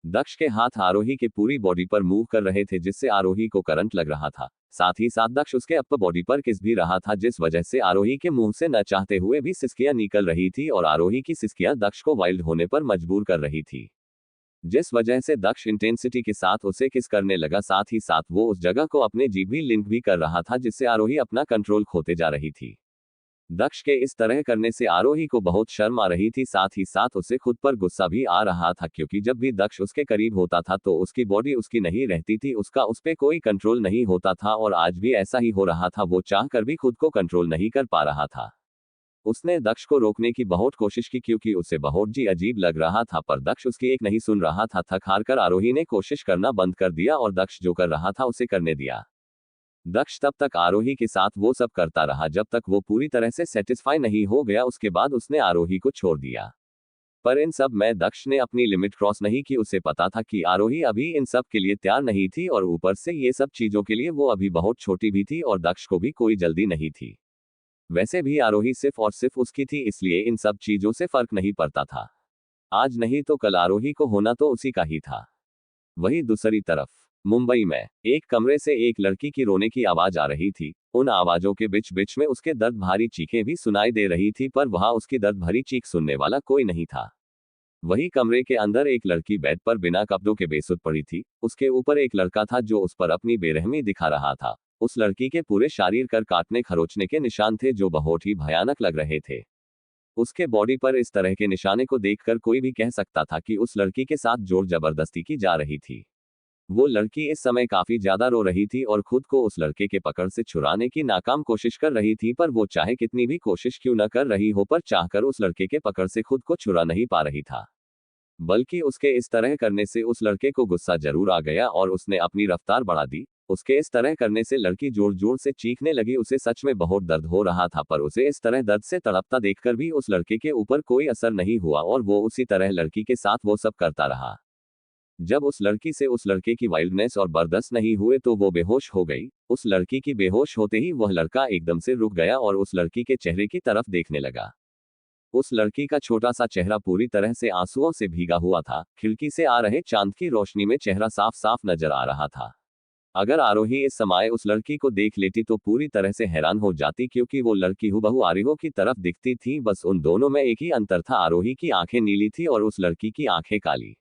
दक्ष के हाथ आरोही के पूरी बॉडी पर मूव कर रहे थे, जिससे आरोही को करंट लग रहा था। साथ ही साथ दक्ष उसके अपर बॉडी पर किस भी रहा था, जिस वजह से आरोही के मुंह से न चाहते हुए भी सिसकियां निकल रही थी और आरोही की सिसकियां दक्ष को वाइल्ड होने पर मजबूर कर रही थी, जिस वजह से दक्ष इंटेंसिटी के साथ उसे किस करने लगा। साथ ही साथ वो उस जगह को अपने जीभ लिंक भी कर रहा था, जिससे आरोही अपना कंट्रोल खोते जा रही थी। दक्ष के इस तरह करने से आरोही को बहुत शर्म आ रही थी, साथ ही साथ उसे खुद पर गुस्सा भी आ रहा था, क्योंकि जब भी दक्ष उसके करीब होता था तो उसकी बॉडी उसकी नहीं रहती थी, उसका उस पे कोई कंट्रोल नहीं होता था और आज भी ऐसा ही हो रहा था। वो चाह कर भी खुद को कंट्रोल नहीं कर पा रहा था। उसने दक्ष को रोकने की बहुत कोशिश की, क्योंकि उसे बहुत जी अजीब लग रहा था, पर दक्ष उसकी एक नहीं सुन रहा था। थक हार कर आरोही ने कोशिश करना बंद कर दिया और दक्ष जो कर रहा था उसे करने दिया। दक्ष तब तक आरोही के साथ वो सब करता रहा जब तक वो पूरी तरह से सेटिस्फाई नहीं हो गया, उसके बाद उसने आरोही को छोड़ दिया। पर इन सब में दक्ष ने अपनी लिमिट क्रॉस नहीं की। उसे पता था कि आरोही अभी इन सब के लिए तैयार नहीं थी और ऊपर से ये सब चीजों के लिए वो अभी बहुत छोटी भी थी और दक्ष को भी कोई जल्दी नहीं थी। वैसे भी आरोही सिर्फ और सिर्फ उसकी थी, इसलिए इन सब चीजों से फर्क नहीं पड़ता था। आज नहीं तो कल आरोही को होना तो उसी का ही था। वहीं दूसरी तरफ मुंबई में एक कमरे से एक लड़की की रोने की आवाज आ रही थी। उन आवाजों के बीच बीच में उसके दर्द भरी चीखें भी सुनाई दे रही थी, पर वहां उसकी दर्द भरी चीख सुनने वाला कोई नहीं था। वही कमरे के अंदर एक लड़की बेड पर बिना कपड़ों के बेसुध पड़ी थी। उसके ऊपर एक लड़का था जो उस पर अपनी बेरहमी दिखा रहा था। उस लड़की के पूरे शरीर पर काटने खरोचने के निशान थे जो बहुत ही भयानक लग रहे थे। उसके बॉडी पर इस तरह के निशाने को देखकर कोई भी कह सकता था कि उस लड़की के साथ जोर जबरदस्ती की जा रही थी। वो लड़की इस समय काफी ज्यादा रो रही थी और खुद को उस लड़के के पकड़ से छुड़ाने की नाकाम कोशिश कर रही थी, पर वो चाहे कितनी भी कोशिश क्यों न कर रही हो, पर चाहकर उस लड़के के पकड़ से खुद को छुड़ा नहीं पा रही था। बल्कि उसके इस तरह करने से उस लड़के को गुस्सा जरूर आ गया और उसने अपनी रफ्तार बढ़ा दी। उसके इस तरह करने से लड़की जोर जोर से चीखने लगी। उसे सच में बहुत दर्द हो रहा था, पर उसे इस तरह दर्द से तड़पता देखकर भी उस लड़के के ऊपर कोई असर नहीं हुआ और वो उसी तरह लड़की के साथ वो सब करता रहा। जब उस लड़की से उस लड़के की वाइल्डनेस और बर्दाश्त नहीं हुए तो वो बेहोश हो गई। उस लड़की की बेहोश होते ही वह लड़का एकदम से रुक गया और उस लड़की के चेहरे की तरफ देखने लगा। उस लड़की का छोटा सा चेहरा पूरी तरह से आंसुओं से भीगा हुआ था। खिड़की से आ रहे चांद की रोशनी में चेहरा साफ साफ नजर आ रहा था। अगर आरोही इस समय उस लड़की को देख लेती तो पूरी तरह से हैरान हो जाती, क्योंकि वो लड़की हुबहू आरोही की तरफ दिखती थी। बस उन दोनों में एक ही अंतर था, आरोही की आंखें नीली थी और उस लड़की की आंखें काली।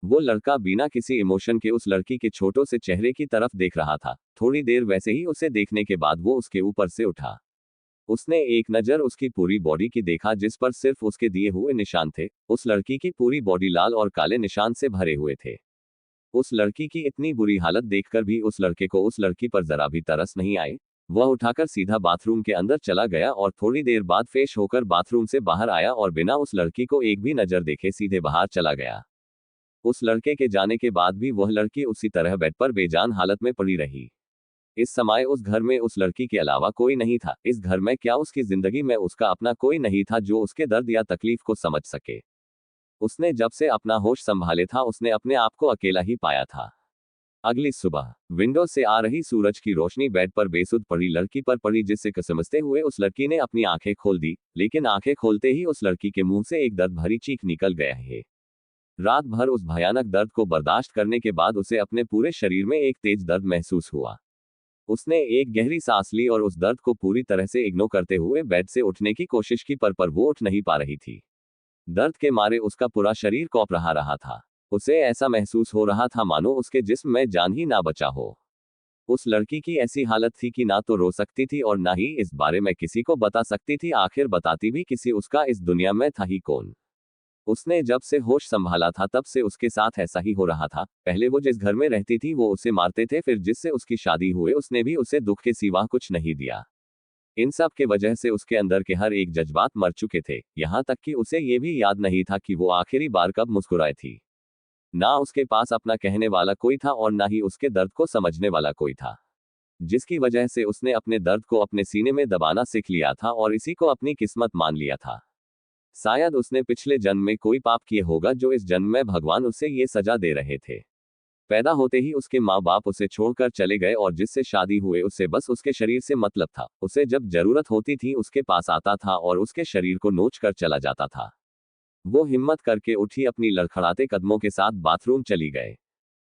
वो लड़का बिना किसी इमोशन के उस लड़की के छोटो से चेहरे की तरफ देख रहा था। थोड़ी देर वैसे ही उसे देखने के बाद वो उसके ऊपर से उठा। उसने एक नजर उसकी पूरी बॉडी की देखा, जिस पर सिर्फ उसके दिए हुए निशान थे। उस लड़की की पूरी बॉडी लाल और काले निशान से भरे हुए थे। उस लड़की की इतनी बुरी हालत देखकर भी उस लड़के को उस लड़की पर जरा भी तरस नहीं आए। वह उठाकर सीधा बाथरूम के अंदर चला गया और थोड़ी देर बाद फ्रेश होकर बाथरूम से बाहर आया और बिना उस लड़की को एक भी नजर देखे सीधे बाहर चला गया। उस लड़के के जाने के बाद भी वह लड़की उसी तरह बेड पर बेजान हालत में पड़ी रही। इस समय उस घर में उस लड़की के अलावा कोई नहीं था। इस घर में क्या उसकी जिंदगी में उसका अपना कोई नहीं था जो उसके दर्द या तकलीफ को समझ सके। उसने जब से अपना होश संभाले था उसने अपने आप को अकेला ही पाया था। अगली सुबह विंडो से आ रही सूरज की रोशनी बेड पर बेसुध पड़ी लड़की पर पड़ी, जिससे समझते हुए उस लड़की ने अपनी आंखें खोल दी। लेकिन आंखें खोलते ही उस लड़की के मुंह से एक दर्द भरी चीख निकल गया है। रात भर उस भयानक दर्द को बर्दाश्त करने के बाद उसे अपने पूरे शरीर में एक तेज दर्द महसूस हुआ। उसने एक गहरी सांस ली और उस दर्द को पूरी तरह से इग्नोर करते हुए बेड से उठने की कोशिश की, पर वो उठ नहीं पा रही थी। दर्द के मारे उसका पूरा शरीर कौप रहा था। उसे ऐसा महसूस हो रहा था मानो उसके जिस्म में जान ही ना बचा हो। उस लड़की की ऐसी हालत थी कि ना तो रो सकती थी और ना ही इस बारे में किसी को बता सकती थी। आखिर बताती भी किसी, उसका इस दुनिया में था ही कौन। उसने जब से होश संभाला था तब से उसके साथ ऐसा ही हो रहा था। पहले वो जिस घर में रहती थी वो उसे मारते थे, फिर जिससे उसकी शादी हुए उसने भी उसे दुख के सिवा कुछ नहीं दिया। इन सब के वजह से उसके अंदर के हर एक जज्बात मर चुके थे, यहाँ तक कि उसे ये भी याद नहीं था कि वो आखिरी बार कब मुस्कुराई थी। ना उसके पास अपना कहने वाला कोई था और ना ही उसके दर्द को समझने वाला कोई था, जिसकी वजह से उसने अपने दर्द को अपने सीने में दबाना सीख लिया था और इसी को अपनी किस्मत मान लिया था। शायद उसने पिछले जन्म में कोई पाप किए होगा जो इस जन्म में भगवान उसे ये सजा दे रहे थे। पैदा होते ही उसके माँ बाप उसे छोड़कर चले गए और जिससे शादी हुए उससे बस उसके शरीर से मतलब था। उसे जब जरूरत होती थी उसके पास आता था और उसके शरीर को नोच कर चला जाता था। वो हिम्मत करके उठी, अपनी लड़खड़ाते कदमों के साथ बाथरूम चली गए।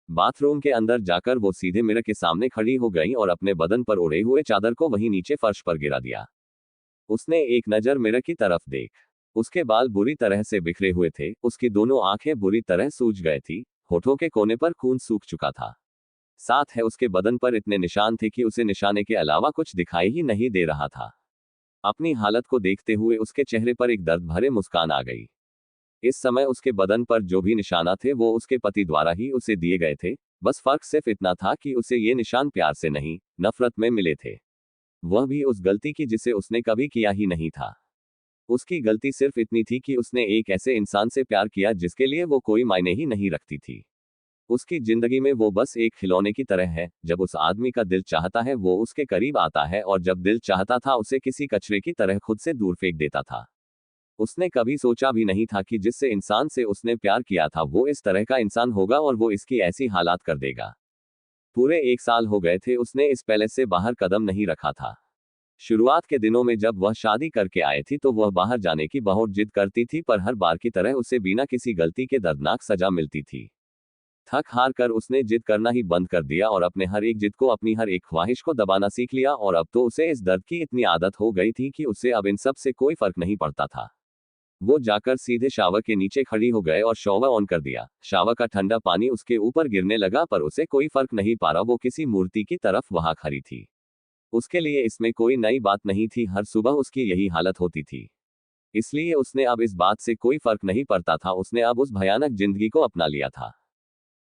बाथरूम के अंदर जाकर वो सीधे मिरर के सामने खड़ी हो गई और अपने बदन पर ओढ़े हुए चादर को वहीं नीचे फर्श पर गिरा दिया। उसने एक नजर मिरर की तरफ देख। उसके बाल बुरी तरह से बिखरे हुए थे, उसकी दोनों आंखें बुरी तरह सूज गए थी, होठों के कोने पर खून सूख चुका था। साथ है उसके बदन पर इतने निशान थे कि उसे निशाने के अलावा कुछ दिखाई ही नहीं दे रहा था। अपनी हालत को देखते हुए उसके चेहरे पर एक दर्द भरे मुस्कान आ गई। इस समय उसके बदन पर जो भी निशाना थे वो उसके पति द्वारा ही उसे दिए गए थे। बस फर्क सिर्फ इतना था कि उसे ये निशान प्यार से नहीं, नफरत में मिले थे। वह भी उस गलती की जिसे उसने कभी किया ही नहीं था। उसकी गलती सिर्फ इतनी थी कि उसने एक ऐसे इंसान से प्यार किया जिसके लिए वो कोई मायने ही नहीं रखती थी। उसकी जिंदगी में वो बस एक खिलौने की तरह है। जब उस आदमी का दिल चाहता है वो उसके करीब आता है और जब दिल चाहता था उसे किसी कचरे की तरह खुद से दूर फेंक देता था। उसने कभी सोचा भी नहीं था कि जिससे इंसान से उसने प्यार किया था वो इस तरह का इंसान होगा और वो इसकी ऐसी हालात कर देगा। पूरे 1 साल हो गए थे उसने इस पैलेस से बाहर कदम नहीं रखा था। शुरुआत के दिनों में जब वह शादी करके आई थी तो वह बाहर जाने की बहुत जिद करती थी, पर हर बार की तरह उसे बिना किसी गलती के दर्दनाक सजा मिलती थी। थक हार कर उसने जिद करना ही बंद कर दिया और अपने हर एक जिद को, अपनी हर एक ख्वाहिश को दबाना सीख लिया और अब तो उसे इस दर्द की इतनी आदत हो गई थी कि उसे अब इन सब से कोई फर्क नहीं पड़ता था। वो जाकर सीधे शावर के नीचे खड़ी हो गए और शॉवर ऑन कर दिया। शावर का ठंडा पानी उसके ऊपर गिरने लगा, पर उसे कोई फर्क नहीं पड़ा। वो किसी मूर्ति की तरफ वहां खड़ी थी। उसके लिए इसमें कोई नई बात नहीं थी, हर सुबह उसकी यही हालत होती थी। इसलिए उसने अब इस बात से कोई फर्क नहीं पड़ता था। उसने अब उस भयानक जिंदगी को अपना लिया था।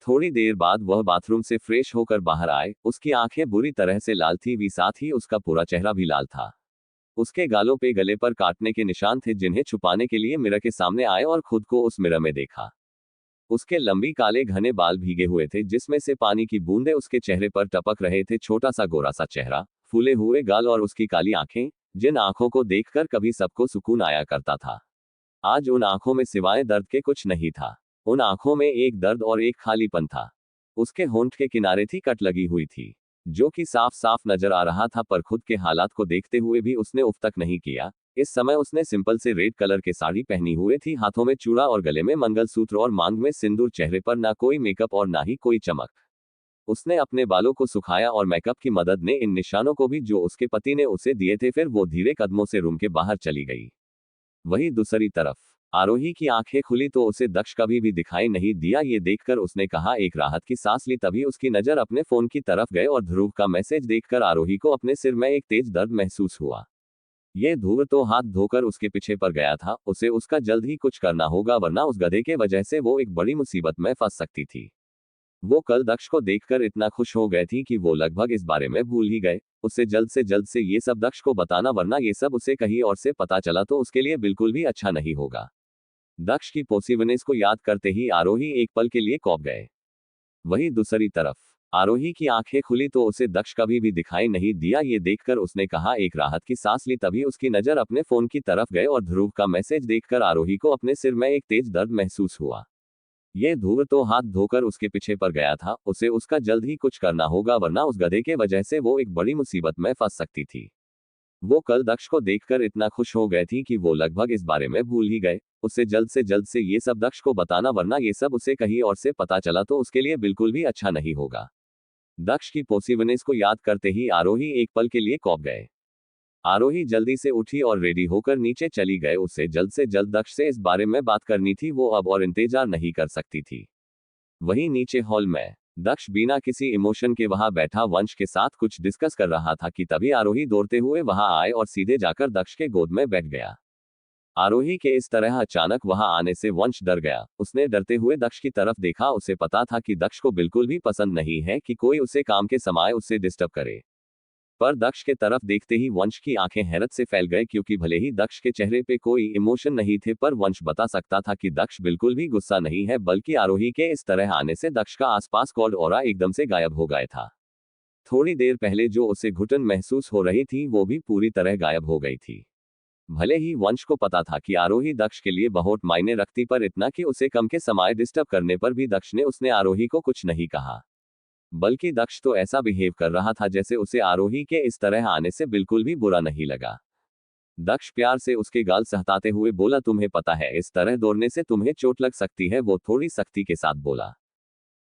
थोड़ी देर बाद वह बाथरूम से फ्रेश होकर बाहर आए। उसकी आंखें बुरी तरह से लाल थी, साथ ही उसका पूरा चेहरा भी लाल था। उसके गालों पे गले पर काटने के निशान थे, जिन्हें छुपाने के लिए मिरर के सामने आए और खुद को उस मिरर में देखा। उसके लंबी काले घने बाल भीगे हुए थे जिसमें से पानी की बूंदें उसके चेहरे पर टपक रहे थे। छोटा सा गोरा सा चेहरा, फूले हुए गाल और उसकी काली आंखें, जिन आंखों को देखकर कभी सबको सुकून आया करता था, आज उन आंखों में सिवाय दर्द के कुछ नहीं था। उन आंखों में एक दर्द और एक खालीपन था। उसके होंठ के किनारे थी कट लगी हुई थी, जो कि साफ साफ नजर आ रहा था, पर खुद के हालात को देखते हुए भी उसने उफ तक नहीं किया। इस समय उसने सिंपल से रेड कलर के साड़ी पहनी हुई थी, हाथों में चूड़ा और गले में मंगलसूत्र और मांग में सिंदूर। चेहरे पर ना कोई मेकअप और ना ही कोई चमक। उसने अपने बालों को सुखाया और मेकअप की मदद ने इन निशानों को भी जो उसके पति ने उसे दिए थे। फिर वो धीरे कदमों से रूम के बाहर चली गई। वही दूसरी तरफ आरोही की आंखें खुली तो उसे दक्ष कभी भी दिखाई नहीं दिया। ये देखकर उसने कहा, एक राहत की सांस ली। तभी उसकी नजर अपने फोन की तरफ गए और ध्रुव का मैसेज देखकर आरोही को अपने सिर में एक तेज दर्द महसूस हुआ। ये ध्रुव तो हाथ धोकर उसके पीछे पर गया था। उसे उसका जल्द ही कुछ करना होगा, वरना उस गधे के वजह से वो एक बड़ी मुसीबत में फंस सकती थी। वो कल दक्ष को देखकर इतना खुश हो गए थी कि वो लगभग इस बारे में भूल ही गए। उसे जल्द से ये सब दक्ष को बताना, वरना ये सब उसे कहीं और से पता चला तो उसके लिए बिल्कुल भी अच्छा नहीं होगा। दक्ष की पॉसिबलनेस को याद करते ही आरोही एक पल के लिए कौंप गए। वही दूसरी तरफ आरोही की आंखें खुली तो उसे दक्ष कभी भी दिखाई नहीं दिया। ये देखकर उसने कहा, एक राहत की सांस ली। तभी उसकी नजर अपने फोन की तरफ गए और ध्रुव का मैसेज देखकर आरोही को अपने सिर में एक तेज दर्द महसूस हुआ। ये ध्रुव तो हाथ धोकर उसके पीछे पर गया था। उसे उसका जल्द ही कुछ करना होगा, वरना उस गधे के वजह से वो एक बड़ी मुसीबत में फंस सकती थी। वो कल दक्ष को देखकर इतना खुश हो गए थी कि वो लगभग इस बारे में भूल ही गए। उससे जल्द से ये सब दक्ष को बताना, वरना ये सब उसे कहीं और से पता चला तो उसके लिए बिल्कुल भी अच्छा नहीं होगा। दक्ष की पॉसिबलनेस को याद करते ही आरोही एक पल के लिए कौंप गए। आरोही जल्दी से उठी और रेडी होकर नीचे चली गए। उसे जल्द दक्ष से इस बारे में बात करनी थी, वो अब और इंतजार नहीं कर सकती थी। वहीं नीचे हॉल में दक्ष बिना किसी इमोशन के वहां बैठा वंश के साथ कुछ डिस्कस कर रहा था कि तभी आरोही दौड़ते हुए वहां आए और सीधे जाकर दक्ष के गोद में बैठ गया। आरोही के इस तरह अचानक वहां आने से वंश डर गया। उसने डरते हुए दक्ष की तरफ देखा। उसे पता था कि दक्ष को बिल्कुल भी पसंद नहीं है कि कोई उसे काम के समय उससे डिस्टर्ब करे। पर दक्ष के तरफ देखते ही वंश की आंखें हैरत से फैल गए, क्योंकि भले ही दक्ष के चेहरे पे कोई इमोशन नहीं थे, पर वंश बता सकता था कि दक्ष बिल्कुल भी गुस्सा नहीं है, बल्कि आरोही के इस तरह आने से दक्ष का आसपास कोल्ड ऑरा एकदम से गायब हो गया था। थोड़ी देर पहले जो उसे घुटन महसूस हो रही थी वो भी पूरी तरह गायब हो गई थी। भले ही वंश को पता था कि आरोही दक्ष के लिए बहुत मायने रखती, पर इतना कि उसे कम के समय डिस्टर्ब करने पर भी दक्ष ने उसने आरोही को कुछ नहीं कहा। बल्कि दक्ष तो ऐसा बिहेव कर रहा था जैसे उसे आरोही के इस तरह आने से बिल्कुल भी बुरा नहीं लगा। दक्ष प्यार से उसके गाल सहताते हुए बोला, तुम्हें पता है इस तरह दौड़ने से तुम्हें चोट लग सकती है, वो थोड़ी सख्ती के साथ बोला।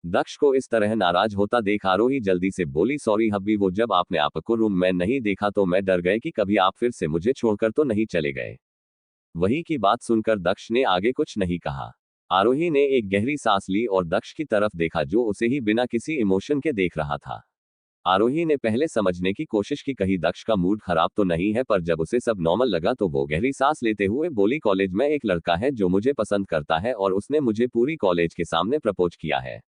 दक्ष को इस तरह नाराज होता देख आरोही जल्दी से बोली, सॉरी हब्बी, वो जब आपने आपको रूम में नहीं देखा तो मैं डर गए कि कभी आप फिर से मुझे छोड़कर तो नहीं चले गए। वही की बात सुनकर दक्ष ने आगे कुछ नहीं कहा। आरोही ने एक गहरी सांस ली और दक्ष की तरफ देखा जो उसे ही बिना किसी इमोशन के देख रहा था। आरोही ने पहले समझने की कोशिश की कहीं दक्ष का मूड खराब तो नहीं है, पर जब उसे सब नॉर्मल लगा तो वो गहरी सांस लेते हुए बोली, कॉलेज में एक लड़का है जो मुझे पसंद करता है और उसने मुझे पूरी कॉलेज के सामने प्रपोज किया है।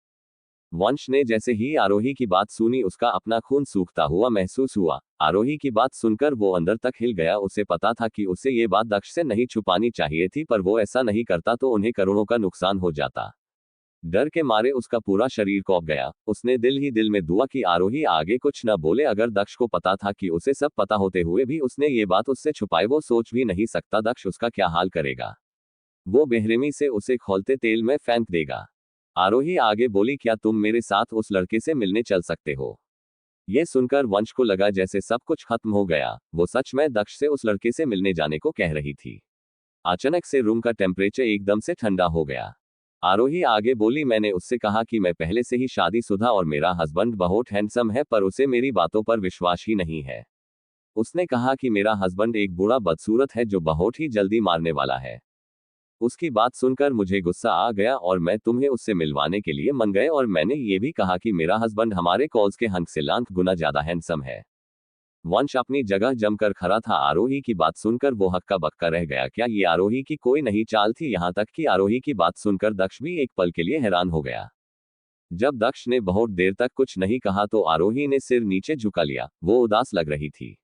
वंश ने जैसे ही आरोही की बात सुनी उसका अपना खून सूखता हुआ महसूस हुआ। आरोही की बात सुनकर वो अंदर तक हिल गया। उसे पता था कि उसे ये बात दक्ष से नहीं छुपानी चाहिए थी, पर वो ऐसा नहीं करता तो उन्हें करोड़ों का नुकसान हो जाता। डर के मारे उसका पूरा शरीर कौंप गया। उसने दिल ही दिल में दुआ की आरोही आगे कुछ न बोले। अगर दक्ष को पता था कि उसे सब पता होते हुए भी उसने ये बात उससे छुपाई, वो सोच भी नहीं सकता दक्ष उसका क्या हाल करेगा। वो बेरहमी से उसे खौलते तेल में फेंक देगा। आरोही आगे बोली, क्या तुम मेरे साथ उस लड़के से मिलने चल सकते हो? ये सुनकर वंश को लगा जैसे सब कुछ खत्म हो गया। वो सच में दक्ष से उस लड़के से मिलने जाने को कह रही थी। अचानक से रूम का टेम्परेचर एकदम से ठंडा हो गया। आरोही आगे बोली, मैंने उससे कहा कि मैं पहले से ही शादीशुदा और मेरा हस्बैंड बहुत हैंडसम है, पर उसे मेरी बातों पर विश्वास ही नहीं है। उसने कहा कि मेरा हस्बैंड एक बूढ़ा बदसूरत है जो बहुत ही जल्दी मारने वाला है। उसकी बात सुनकर मुझे गुस्सा आ गया और मैं तुम्हें उससे मिलवाने के लिए मन गए, और मैंने ये भी कहा कि मेरा हस्बैंड हमारे कॉल्स के हंक से लाख गुना ज्यादा हैंडसम है। वंश अपनी जगह जमकर खड़ा था। आरोही की बात सुनकर वो हक्का बक्का रह गया। क्या ये आरोही की कोई नई चाल थी? यहाँ तक कि आरोही की बात सुनकर दक्ष भी एक पल के लिए हैरान हो गया। जब दक्ष ने बहुत देर तक कुछ नहीं कहा तो आरोही ने सिर नीचे झुका लिया। वो उदास लग रही थी।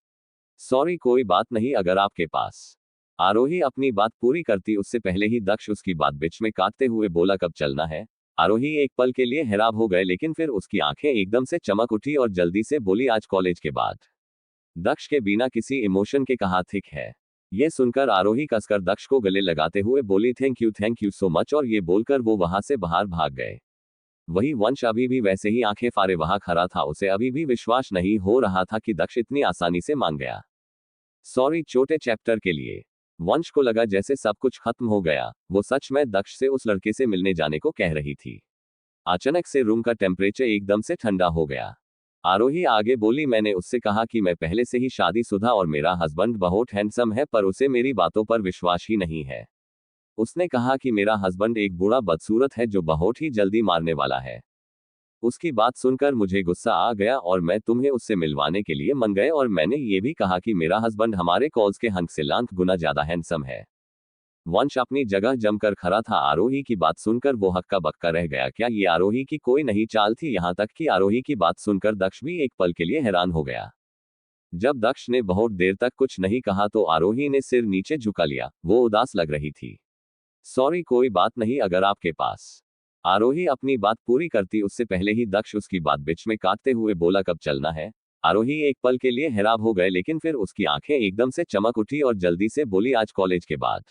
सॉरी, कोई बात नहीं, अगर आपके पास। आरोही अपनी बात पूरी करती उससे पहले ही दक्ष उसकी बात बीच में काटते हुए बोला, कब चलना है? आरोही एक पल के लिए हैरान हो गए, लेकिन फिर उसकी आंखें एकदम से चमक उठी और जल्दी से बोली, आज कॉलेज के बाद। दक्ष के बिना किसी इमोशन के कहा, ठीक है। ये सुनकर आरोही कसकर दक्ष को गले लगाते हुए बोली, थैंक यू सो मच, और ये बोलकर वो वहां से बाहर भाग गए। वही वंश अभी भी वैसे ही आंखें फाड़े वहां खड़ा था। उसे अभी भी विश्वास नहीं हो रहा था कि दक्ष इतनी आसानी से मान गया। सॉरी छोटे चैप्टर के लिए। वंश को लगा जैसे सब कुछ खत्म हो गया। वो सच में दक्ष से उस लड़के से मिलने जाने को कह रही थी। अचानक से रूम का टेम्परेचर एकदम से ठंडा हो गया। आरोही आगे बोली, मैंने उससे कहा कि मैं पहले से ही शादीशुदा और मेरा हस्बैंड बहुत हैंडसम है, पर उसे मेरी बातों पर विश्वास ही नहीं है। उसने कहा कि मेरा हस्बैंड एक बूढ़ा बदसूरत है जो बहुत ही जल्दी मारने वाला है। उसकी बात सुनकर मुझे गुस्सा आ गया और मैं तुम्हें उससे मिलवाने के लिए मन गए, और मैंने ये भी कहा कि मेरा हस्बैंड हमारे कॉल्स के हंक से लाख गुना ज्यादा हैंडसम है। वंश अपनी जगह जमकर खड़ा था। आरोही की बात सुनकर वो हक्का बक्का रह गया। क्या ये आरोही की कोई नई चाल थी? यहाँ तक कि आरोही की बात सुनकर दक्ष भी एक पल के लिए हैरान हो गया। जब दक्ष ने बहुत देर तक कुछ नहीं कहा तो आरोही ने सिर नीचे झुका लिया। वो उदास लग रही थी। सॉरी, कोई बात नहीं, अगर आपके पास। आरोही अपनी बात पूरी करती उससे पहले ही दक्ष उसकी बात बीच में काटते हुए बोला, कब चलना है? आरोही एक पल के लिए हैरान हो गए, लेकिन फिर उसकी आंखें एकदम से चमक उठी और जल्दी से बोली, आज कॉलेज के बाद।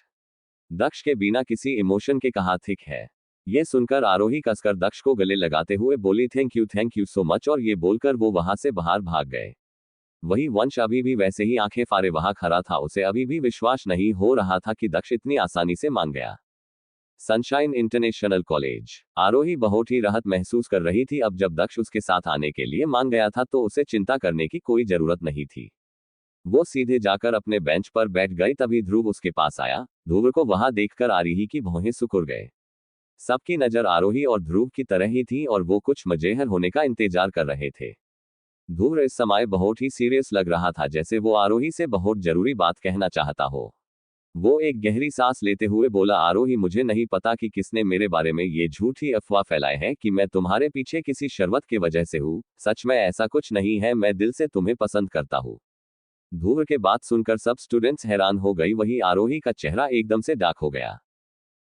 दक्ष के बिना किसी इमोशन के कहा, ठीक है। ये सुनकर आरोही कसकर दक्ष को गले लगाते हुए बोली, थैंक यू सो मच, और ये बोलकर वो वहां से बाहर भाग गए। वही वंश अभी भी वैसे ही आंखें फाड़े वहां खड़ा था। उसे अभी भी विश्वास नहीं हो रहा था कि दक्ष इतनी आसानी से मान गया। Sunshine international college. आरोही बहुत ही राहत महसूस कर रही थी। अब जब दक्ष उसके साथ आने के लिए मान गया था तो उसे चिंता करने की कोई जरूरत नहीं थी। वो सीधे जाकर अपने बेंच पर बैठ गई। तभी ध्रुव उसके पास आया। ध्रुव को वहां देखकर आरोही की भौहें सिकुड़ गए। सबकी नजर आरोही और ध्रुव की तरह ही थी और वो कुछ मजेहर होने का इंतजार कर रहे थे। ध्रुव इस समय बहुत ही सीरियस लग रहा था, जैसे वो आरोही से बहुत जरूरी बात कहना चाहता हो। वो एक गहरी सांस लेते हुए बोला, आरोही, मुझे नहीं पता कि किसने मेरे बारे में ये झूठी अफवाह फैलाए हैं कि मैं तुम्हारे पीछे किसी शर्वत की वजह से हूँ। सच में ऐसा कुछ नहीं है। मैं दिल से तुम्हें पसंद करता हूँ। ध्रुव के बात सुनकर सब स्टूडेंट्स हैरान हो गई। वही आरोही का चेहरा एकदम से डार्क हो गया।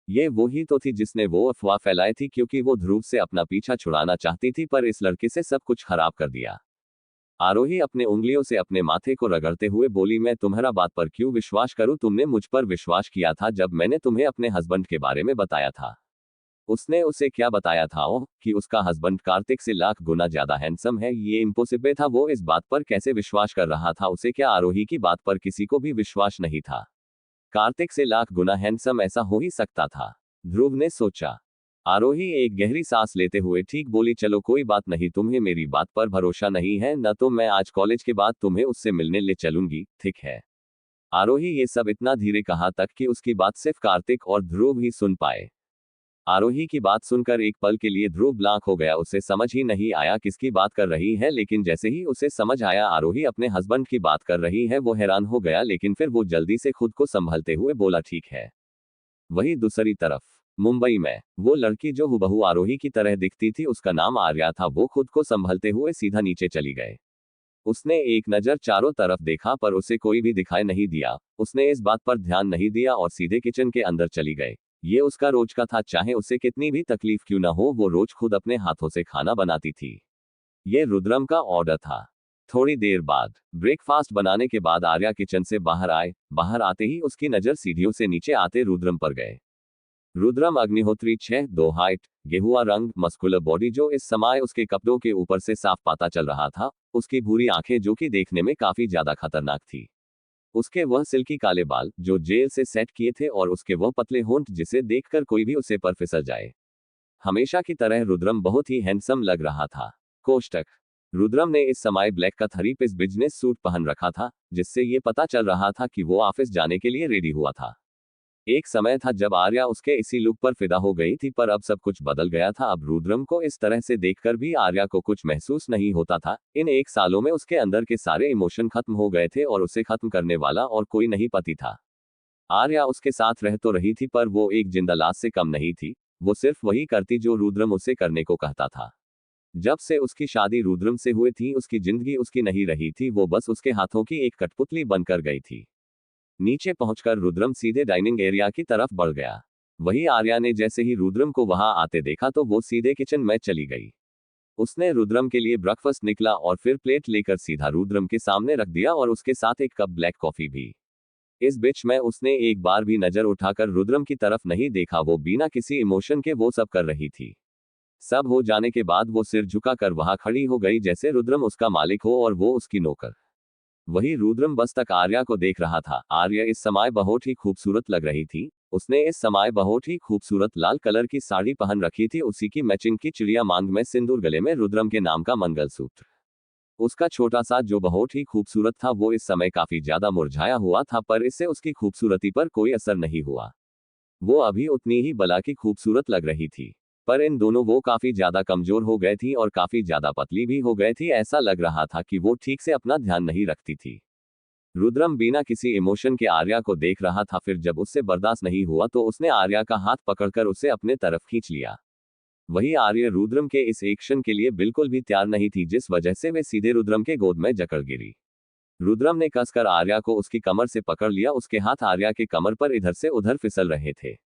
ये वही तो थी जिसने वो अफवाह फैलाई थी, क्योंकि वो ध्रुव से अपना पीछा छुड़ाना चाहती थी, पर इस लड़के से सब कुछ खराब कर दिया। आरोही अपने उंगलियों से अपने माथे को रगड़ते हुए बोली, मैं तुम्हारा बात पर क्यों विश्वास करूं? तुमने मुझ पर विश्वास किया था जब मैंने तुम्हें अपने हस्बैंड के बारे में बताया था। उसने उसे क्या बताया था? ओह, कि उसका हस्बैंड कार्तिक से लाख गुना ज्यादा हैंडसम है। ये इम्पॉसिबल था। वो इस बात पर कैसे विश्वास कर रहा था? उसे क्या आरोही की बात पर किसी को भी विश्वास नहीं था? कार्तिक से लाख गुना हैंडसम ऐसा हो ही सकता था, ध्रुव ने सोचा। आरोही एक गहरी सांस लेते हुए ठीक बोली, चलो कोई बात नहीं, तुम्हें मेरी बात पर भरोसा नहीं है न, तो मैं आज कॉलेज के बाद तुम्हें उससे मिलने ले चलूंगी, ठीक है? आरोही ये सब इतना धीरे कहा तक कि उसकी बात सिर्फ कार्तिक और ध्रुव ही सुन पाए। आरोही की बात सुनकर एक पल के लिए ध्रुव ब्लांक हो गया। उसे समझ ही नहीं आया किसकी बात कर रही है, लेकिन जैसे ही उसे समझ आया आरोही अपने हस्बैंड की बात कर रही है वो हैरान हो गया। लेकिन फिर वो जल्दी से खुद को संभलते हुए बोला, ठीक है। वही दूसरी तरफ मुंबई में वो लड़की जो हुबहू आरोही की तरह दिखती थी, उसका नाम आर्या था। वो खुद को संभलते हुए सीधा नीचे चली गए। उसने एक नजर चारों तरफ देखा पर उसे कोई भी दिखाई नहीं दिया। उसने इस बात पर ध्यान नहीं दिया और सीधे किचन के अंदर चली गए। ये उसका रोज का था, चाहे उसे कितनी भी तकलीफ क्यों ना हो, वो रोज खुद अपने हाथों से खाना बनाती थी। ये रुद्रम का ऑर्डर था। थोड़ी देर बाद ब्रेकफास्ट बनाने के बाद आर्या किचन से बाहर आए। बाहर आते ही उसकी नजर सीढ़ियों से नीचे आते रुद्रम पर गए। रुद्रम अग्निहोत्री 6'2" हाइट, गेहुआ रंग, मस्कुलर बॉडी, जो इस समय उसके कपड़ों के ऊपर से साफ पता चल रहा था। उसकी भूरी आंखें जो कि देखने में काफी ज्यादा खतरनाक थी। उसके वह सिल्की काले बाल जो जेल से सेट किए थे और उसके वह पतले होंठ जिसे देखकर कोई भी उसे पर फिसल जाए। हमेशा की तरह रुद्रम बहुत ही हैंडसम लग रहा था। कोष्टक रुद्रम ने इस समय ब्लैक का थ्री पीस बिजनेस सूट पहन रखा था, जिससे ये पता चल रहा था कि वो ऑफिस जाने के लिए रेडी हुआ था। एक समय था जब आर्या उसके इसी लुक पर फिदा हो गई थी, पर अब सब कुछ बदल गया था। अब रुद्रम को इस तरह से देखकर भी आर्या को कुछ महसूस नहीं होता था। इन 1 सालों में उसके अंदर के सारे इमोशन खत्म हो गए थे और उसे खत्म करने वाला और कोई नहीं पति था। आर्या उसके साथ रह तो रही थी, पर वो एक जिंदा लाश से कम नहीं थी। वो सिर्फ वही करती जो रुद्रम उसे करने को कहता था। जब से उसकी शादी रुद्रम से हुई थी, उसकी जिंदगी उसकी नहीं रही थी। वो बस उसके हाथों की एक कठपुतली बनकर गई थी। नीचे पहुंचकर रुद्रम सीधे डाइनिंग एरिया की तरफ बढ़ गया। वही आर्या ने जैसे ही रुद्रम को वहां आते देखा तो वो सीधे किचन में चली गई। उसने रुद्रम के लिए ब्रेकफास्ट निकला और फिर प्लेट लेकर सीधा रुद्रम के सामने रख दिया और उसके साथ एक कप ब्लैक कॉफी भी। इस बीच में उसने एक बार भी नजर उठाकर रुद्रम की तरफ नहीं देखा। वो बिना किसी इमोशन के वो सब कर रही थी। सब हो जाने के बाद वो सिर झुकाकर वहां खड़ी हो गई जैसे रुद्रम उसका मालिक हो और वो उसकी नौकर। वही रुद्रम बस तक आर्या को देख रहा था। आर्या इस समय बहुत ही खूबसूरत लग रही थी। उसने इस समय बहुत ही खूबसूरत लाल कलर की साड़ी पहन रखी थी। उसी की मैचिंग की चिड़िया मांग में सिंदूर, गले में रुद्रम के नाम का मंगलसूत्र। उसका छोटा सा जो बहुत ही खूबसूरत था वो इस समय काफी ज्यादा मुरझाया हुआ था, पर इससे उसकी खूबसूरती पर कोई असर नहीं हुआ। वो अभी उतनी ही बला की खूबसूरत लग रही थी, पर इन दोनों वो काफी ज्यादा कमजोर हो गए थी और काफी ज्यादा पतली भी हो गए थी। ऐसा लग रहा था कि वो ठीक से अपना ध्यान नहीं रखती थी। रुद्रम बिना किसी इमोशन के आर्या को देख रहा था। फिर जब उससे बर्दाश्त नहीं हुआ तो उसने आर्या का हाथ पकड़कर उसे अपने तरफ खींच लिया। वही आर्या रुद्रम के इस एक्शन के लिए बिल्कुल भी तैयार नहीं थी, जिस वजह से वे सीधे रुद्रम के गोद में जकड़ गिरी। रुद्रम ने कसकर आर्या को उसकी कमर से पकड़ लिया। उसके हाथ आर्या के कमर पर इधर से उधर फिसल रहे थे।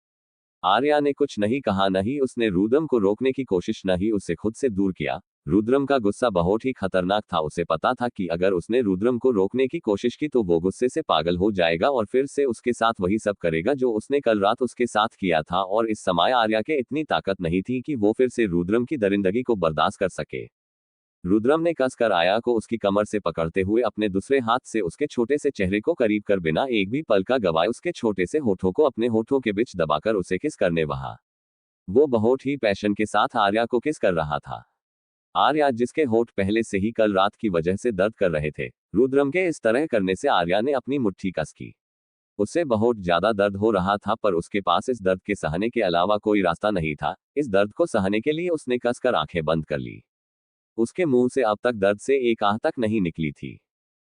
आर्या ने कुछ नहीं कहा, न ही उसने रुद्रम को रोकने की कोशिश, न ही उसे खुद से दूर किया। रुद्रम का गुस्सा बहुत ही खतरनाक था। उसे पता था कि अगर उसने रुद्रम को रोकने की कोशिश की तो वो गुस्से से पागल हो जाएगा और फिर से उसके साथ वही सब करेगा जो उसने कल रात उसके साथ किया था। और इस समय आर्या के इतनी ताकत नहीं थी कि वो फिर से रुद्रम की दरिंदगी को बर्दाश्त कर सके। रुद्रम ने कसकर आर्या को उसकी कमर से पकड़ते हुए अपने दूसरे हाथ से उसके छोटे से चेहरे को करीब कर बिना एक भी पल का गवाए उसके छोटे से होठों को अपने होठों के बीच दबाकर उसे किस करने वहा। वो बहुत ही पैशन के साथ आर्या को किस कर रहा था। आर्या जिसके होठ पहले से ही कल रात की वजह से दर्द कर रहे थे, रुद्रम के इस तरह करने से आर्या ने अपनी मुट्ठी कस की। उससे बहुत ज्यादा दर्द हो रहा था पर उसके पास इस दर्द के सहने के अलावा कोई रास्ता नहीं था। इस दर्द को सहने के लिए उसने कसकर आंखें बंद कर ली। उसके मुंह से अब तक दर्द से एक आह तक नहीं निकली थी।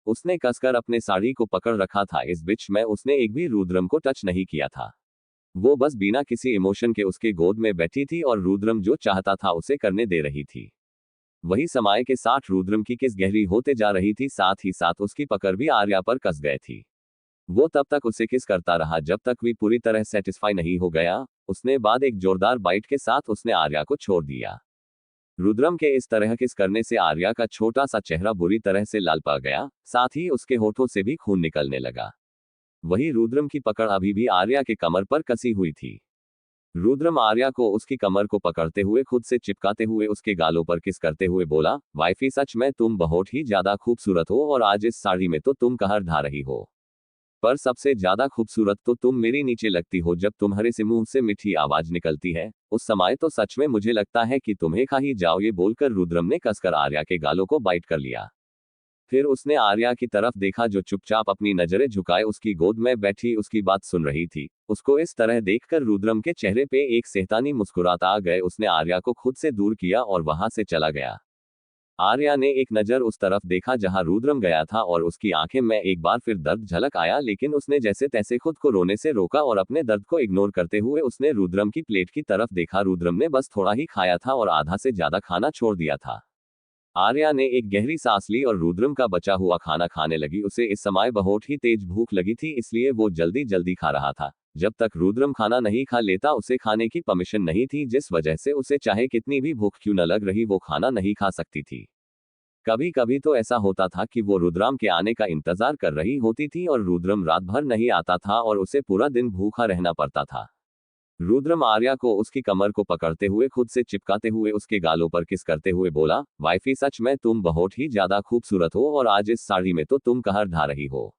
उसने कसकर अपने साड़ी को पकड़ रखा था। इस बीच में उसने एक भी रुद्रम को टच नहीं किया था। वो बस बिना किसी इमोशन के उसके गोद में बैठी थी और रुद्रम जो चाहता था उसे करने दे रही थी। वही समय के साथ रुद्रम की किस गहरी होते जा रही थी, साथ ही साथ उसकी पकड़ भी आर्या पर कस गए थी। वो तब तक उसे किस करता रहा जब तक भी पूरी तरह सेटिस्फाई नहीं हो गया। उसने बाद एक जोरदार बाइट के साथ उसने आर्या को छोड़ दिया। रुद्रम के इस तरह किस करने से आर्या का छोटा सा चेहरा बुरी तरह से लाल पड़ गया, साथ ही उसके होठों से भी खून निकलने लगा। वही रुद्रम की पकड़ अभी भी आर्या के कमर पर कसी हुई थी। रुद्रम आर्या को उसकी कमर को पकड़ते हुए खुद से चिपकाते हुए उसके गालों पर किस करते हुए बोला, वाइफी सच में तुम बहुत ही ज्यादा खूबसूरत हो और आज इस साड़ी में तो तुम कहर ढा रही हो। पर सबसे ज्यादा खूबसूरत तो तुम मेरी नीचे लगती हो। जब तुम्हारे से मुंह से मीठी आवाज निकलती है उस समय तो सच में मुझे लगता है कि तुम्हें खा ही जाओ। ये बोलकर रुद्रम ने कसकर आर्या के गालों को बाइट कर लिया। फिर उसने आर्या की तरफ देखा जो चुपचाप अपनी नजरें झुकाए उसकी गोद में बैठी उसकी बात सुन रही थी। उसको इस तरह देखकर रुद्रम के चेहरे पे एक शैतानी मुस्कुराहट आ गए। उसने आर्या को खुद से दूर किया और वहां से चला गया। आर्या ने एक नजर उस तरफ देखा जहां रुद्रम गया था और उसकी आंखें में एक बार फिर दर्द झलक आया, लेकिन उसने जैसे तैसे खुद को रोने से रोका और अपने दर्द को इग्नोर करते हुए उसने रुद्रम की प्लेट की तरफ देखा। रुद्रम ने बस थोड़ा ही खाया था और आधा से ज्यादा खाना छोड़ दिया था। आर्या ने एक गहरी सांस ली और रुद्रम का बचा हुआ खाना खाने लगी। उसे इस समय बहुत ही तेज भूख लगी थी, इसलिए वो जल्दी जल्दी खा रहा था। जब तक रुद्रम खाना नहीं खा लेता उसे खाने की परमिशन नहीं थी, जिस वजह से उसे चाहे कितनी भी भूख क्यों न लग रही वो खाना नहीं खा सकती थी। कभी कभी तो ऐसा होता था कि वो रुद्रम के आने का इंतजार कर रही होती थी और रुद्रम रात भर नहीं आता था और उसे पूरा दिन भूखा रहना पड़ता था। रुद्रम आर्या को उसकी कमर को पकड़ते हुए खुद से चिपकाते हुए उसके गालों पर किस करते हुए बोला, वाइफी सच में तुम बहुत ही ज्यादा खूबसूरत हो और आज इस साड़ी में तो तुम कहर ढा रही हो।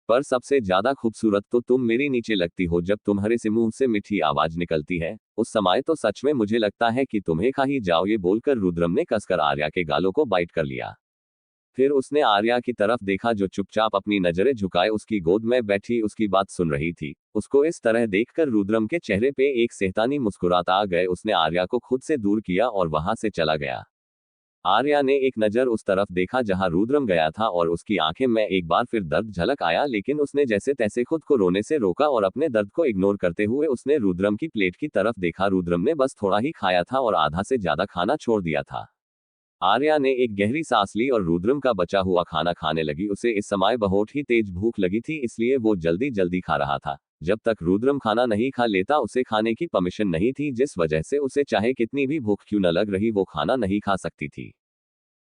पर सबसे ज्यादा खूबसूरत तो तुम मेरी नीचे लगती हो। जब तुम्हारे से मुंह से मीठी आवाज निकलती है उस समय तो सच में मुझे लगता है कि तुम्हें खा ही जाओ। ये बोलकर रुद्रम ने कसकर आर्या के गालों को बाइट कर लिया। फिर उसने आर्या की तरफ देखा जो चुपचाप अपनी नजरें झुकाए उसकी गोद में बैठी उसकी बात सुन रही थी। उसको इस तरह देखकर रुद्रम के चेहरे पे एक शैतानी मुस्कुराहट आ गए। उसने आर्या को खुद से दूर किया और वहां से चला गया। आर्या ने एक नजर उस तरफ देखा जहां रुद्रम गया था और उसकी आंखें में एक बार फिर दर्द झलक आया, लेकिन उसने जैसे तैसे खुद को रोने से रोका और अपने दर्द को इग्नोर करते हुए उसने रुद्रम की प्लेट की तरफ देखा। रुद्रम ने बस थोड़ा ही खाया था और आधा से ज्यादा खाना छोड़ दिया था। आर्या ने एक गहरी सांस ली और रुद्रम का बचा हुआ खाना खाने लगी। उसे इस समय बहुत ही तेज भूख लगी थी, इसलिए वो जल्दी जल्दी खा रहा था। जब तक रुद्रम खाना नहीं खा लेता उसे खाने की परमिशन नहीं थी, जिस वजह से उसे चाहे कितनी भी भूख क्यों न लग रही वो खाना नहीं खा सकती थी।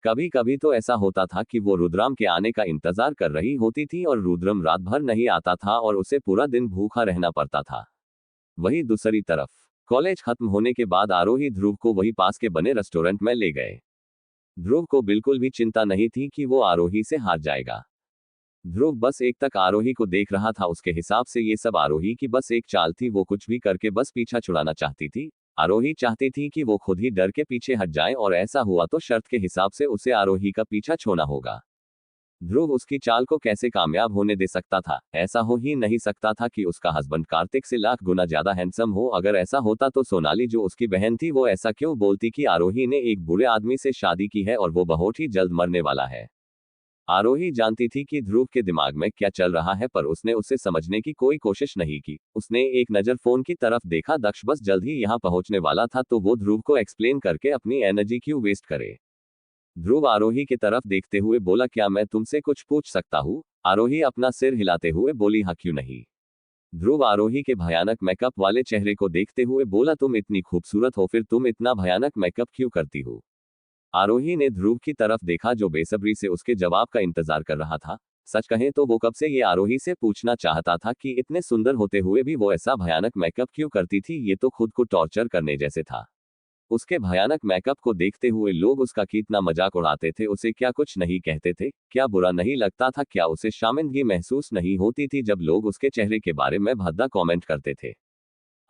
कभी कभी तो ऐसा होता था कि वो रुद्रम के आने का इंतजार कर रही होती थी और रुद्रम रात भर नहीं आता था और उसे पूरा दिन भूखा रहना पड़ता था। वही दूसरी तरफ कॉलेज खत्म होने के बाद आरोही ध्रुव को वही पास के बने रेस्टोरेंट में ले गए। ध्रुव को बिल्कुल भी चिंता नहीं थी कि वो आरोही से हार जाएगा। ध्रुव बस एक तक आरोही को देख रहा था। उसके हिसाब से ये सब आरोही की बस एक चाल थी। वो कुछ भी करके बस पीछा छुड़ाना चाहती थी। आरोही चाहती थी कि वो खुद ही डर के पीछे हट जाए और ऐसा हुआ तो शर्त के हिसाब से उसे आरोही का पीछा छोड़ना होगा। ध्रुव उसकी चाल को कैसे कामयाब होने दे सकता था? ऐसा हो ही नहीं सकता था कि उसका हस्बैंड कार्तिक से लाख गुना ज्यादा हैंडसम हो। अगर ऐसा होता तो सोनाली जो उसकी बहन थी वो ऐसा क्यों बोलती कि आरोही ने एक बुरे आदमी से शादी की है और वो बहुत ही जल्द मरने वाला है। आरोही जानती थी कि ध्रुव के दिमाग में क्या चल रहा है, पर उसने उसे समझने की कोई कोशिश नहीं की। उसने एक नजर फोन की तरफ देखा। दक्ष बस जल्द ही यहाँ पहुंचने वाला था, तो वो ध्रुव को एक्सप्लेन करके अपनी एनर्जी क्यों वेस्ट करे। ध्रुव आरोही की तरफ देखते हुए बोला, क्या मैं तुमसे कुछ पूछ सकता हूँ? आरोही अपना सिर हिलाते हुए बोली, हाँ क्यों नहीं। ध्रुव आरोही के भयानक मेकअप वाले चेहरे को देखते हुए बोला, तुम इतनी खूबसूरत हो फिर तुम इतना भयानक मेकअप क्यों करती हो? आरोही ने ध्रुव की तरफ देखा जो बेसब्री से उसके जवाब का इंतजार कर रहा था। सच कहें तो वो कब से ये आरोही से पूछना चाहता था कि इतने सुंदर होते हुए भी वो ऐसा भयानक मेकअप क्यों करती थी। ये तो खुद को टॉर्चर करने जैसे था। उसके भयानक मेकअप को देखते हुए लोग उसका कितना मजाक उड़ाते थे, उसे क्या कुछ नहीं कहते थे, क्या बुरा नहीं लगता था, क्या उसे शर्मिंदगी महसूस नहीं होती थी जब लोग उसके चेहरे के बारे में भद्दा कमेंट करते थे।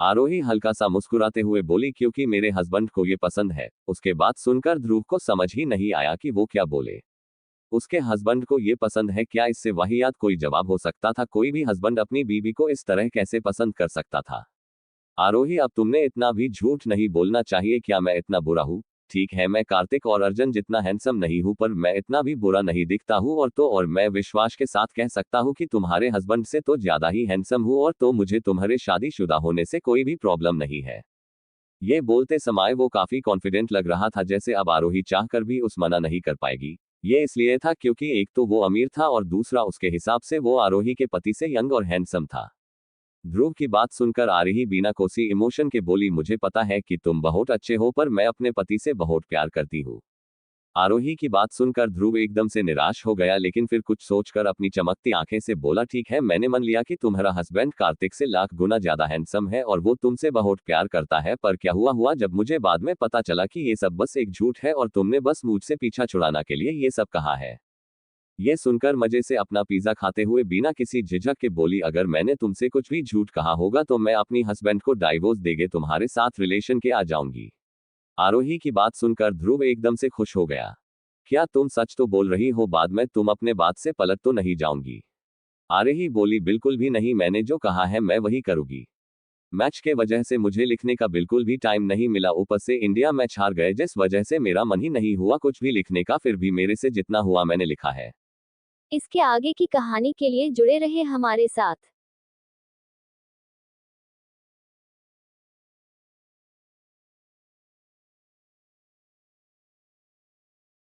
आरोही हल्का सा मुस्कुराते हुए बोली, क्योंकि मेरे हस्बैंड को ये पसंद है। उसके बात सुनकर ध्रुव को समझ ही नहीं आया कि वो क्या बोले। उसके हस्बैंड को ये पसंद है, क्या इससे वाहियात कोई जवाब हो सकता था? कोई भी हस्बैंड अपनी बीवी को इस तरह कैसे पसंद कर सकता था? आरोही, अब तुमने इतना भी झूठ नहीं बोलना चाहिए। क्या मैं इतना बुरा हूँ? ठीक है, मैं कार्तिक और अर्जुन जितना हैंडसम नहीं हूँ, पर मैं इतना भी बुरा नहीं दिखता हूँ। और मैं विश्वास के साथ कह सकता हूँ कि तुम्हारे हस्बैंड से तो ज्यादा ही हैंडसम हूँ, और तो मुझे तुम्हारे शादीशुदा होने से कोई भी प्रॉब्लम नहीं है। ये बोलते समय वो काफी कॉन्फिडेंट लग रहा था, जैसे अब आरोही चाहकर भी उस मना नहीं कर पाएगी। ये इसलिए था क्योंकि एक तो वो अमीर था और दूसरा उसके हिसाब से वो आरोही के पति से यंग और हैंडसम था। ध्रुव की बात सुनकर आरोही बिना कोसी इमोशन के बोली, मुझे पता है कि तुम बहुत अच्छे हो, पर मैं अपने पति से बहुत प्यार करती हूँ। आरोही की बात सुनकर ध्रुव एकदम से निराश हो गया, लेकिन फिर कुछ सोचकर अपनी चमकती आंखें से बोला, ठीक है, मैंने मान लिया कि तुम्हारा हस्बैंड कार्तिक से लाख गुना ज्यादा हैंडसम है और वो तुमसे बहुत प्यार करता है, पर क्या हुआ जब मुझे बाद में पता चला कि ये सब बस एक झूठ है और तुमने बस मुझसे पीछा छुड़ाने के लिए ये सब कहा है। ये सुनकर मजे से अपना पिज्जा खाते हुए बिना किसी झिझक के बोली, अगर मैंने तुमसे कुछ भी झूठ कहा होगा तो मैं अपनी हस्बैंड को डाइवोर्स देके तुम्हारे साथ रिलेशन के आ जाऊंगी। आरोही की बात सुनकर ध्रुव एकदम से खुश हो गया। क्या तुम सच तो बोल रही हो? बाद में तुम अपने बात से पलट तो नहीं जाऊंगी? आरोही बोली, बिल्कुल भी नहीं, मैंने जो कहा है मैं वही करूंगी। मैच के वजह से मुझे लिखने का बिल्कुल भी टाइम नहीं मिला, ऊपर से इंडिया मैच हार गए जिस वजह से मेरा मन ही नहीं हुआ कुछ भी लिखने का, फिर भी मेरे से जितना हुआ मैंने लिखा है। इसके आगे की कहानी के लिए जुड़े रहे हमारे साथ।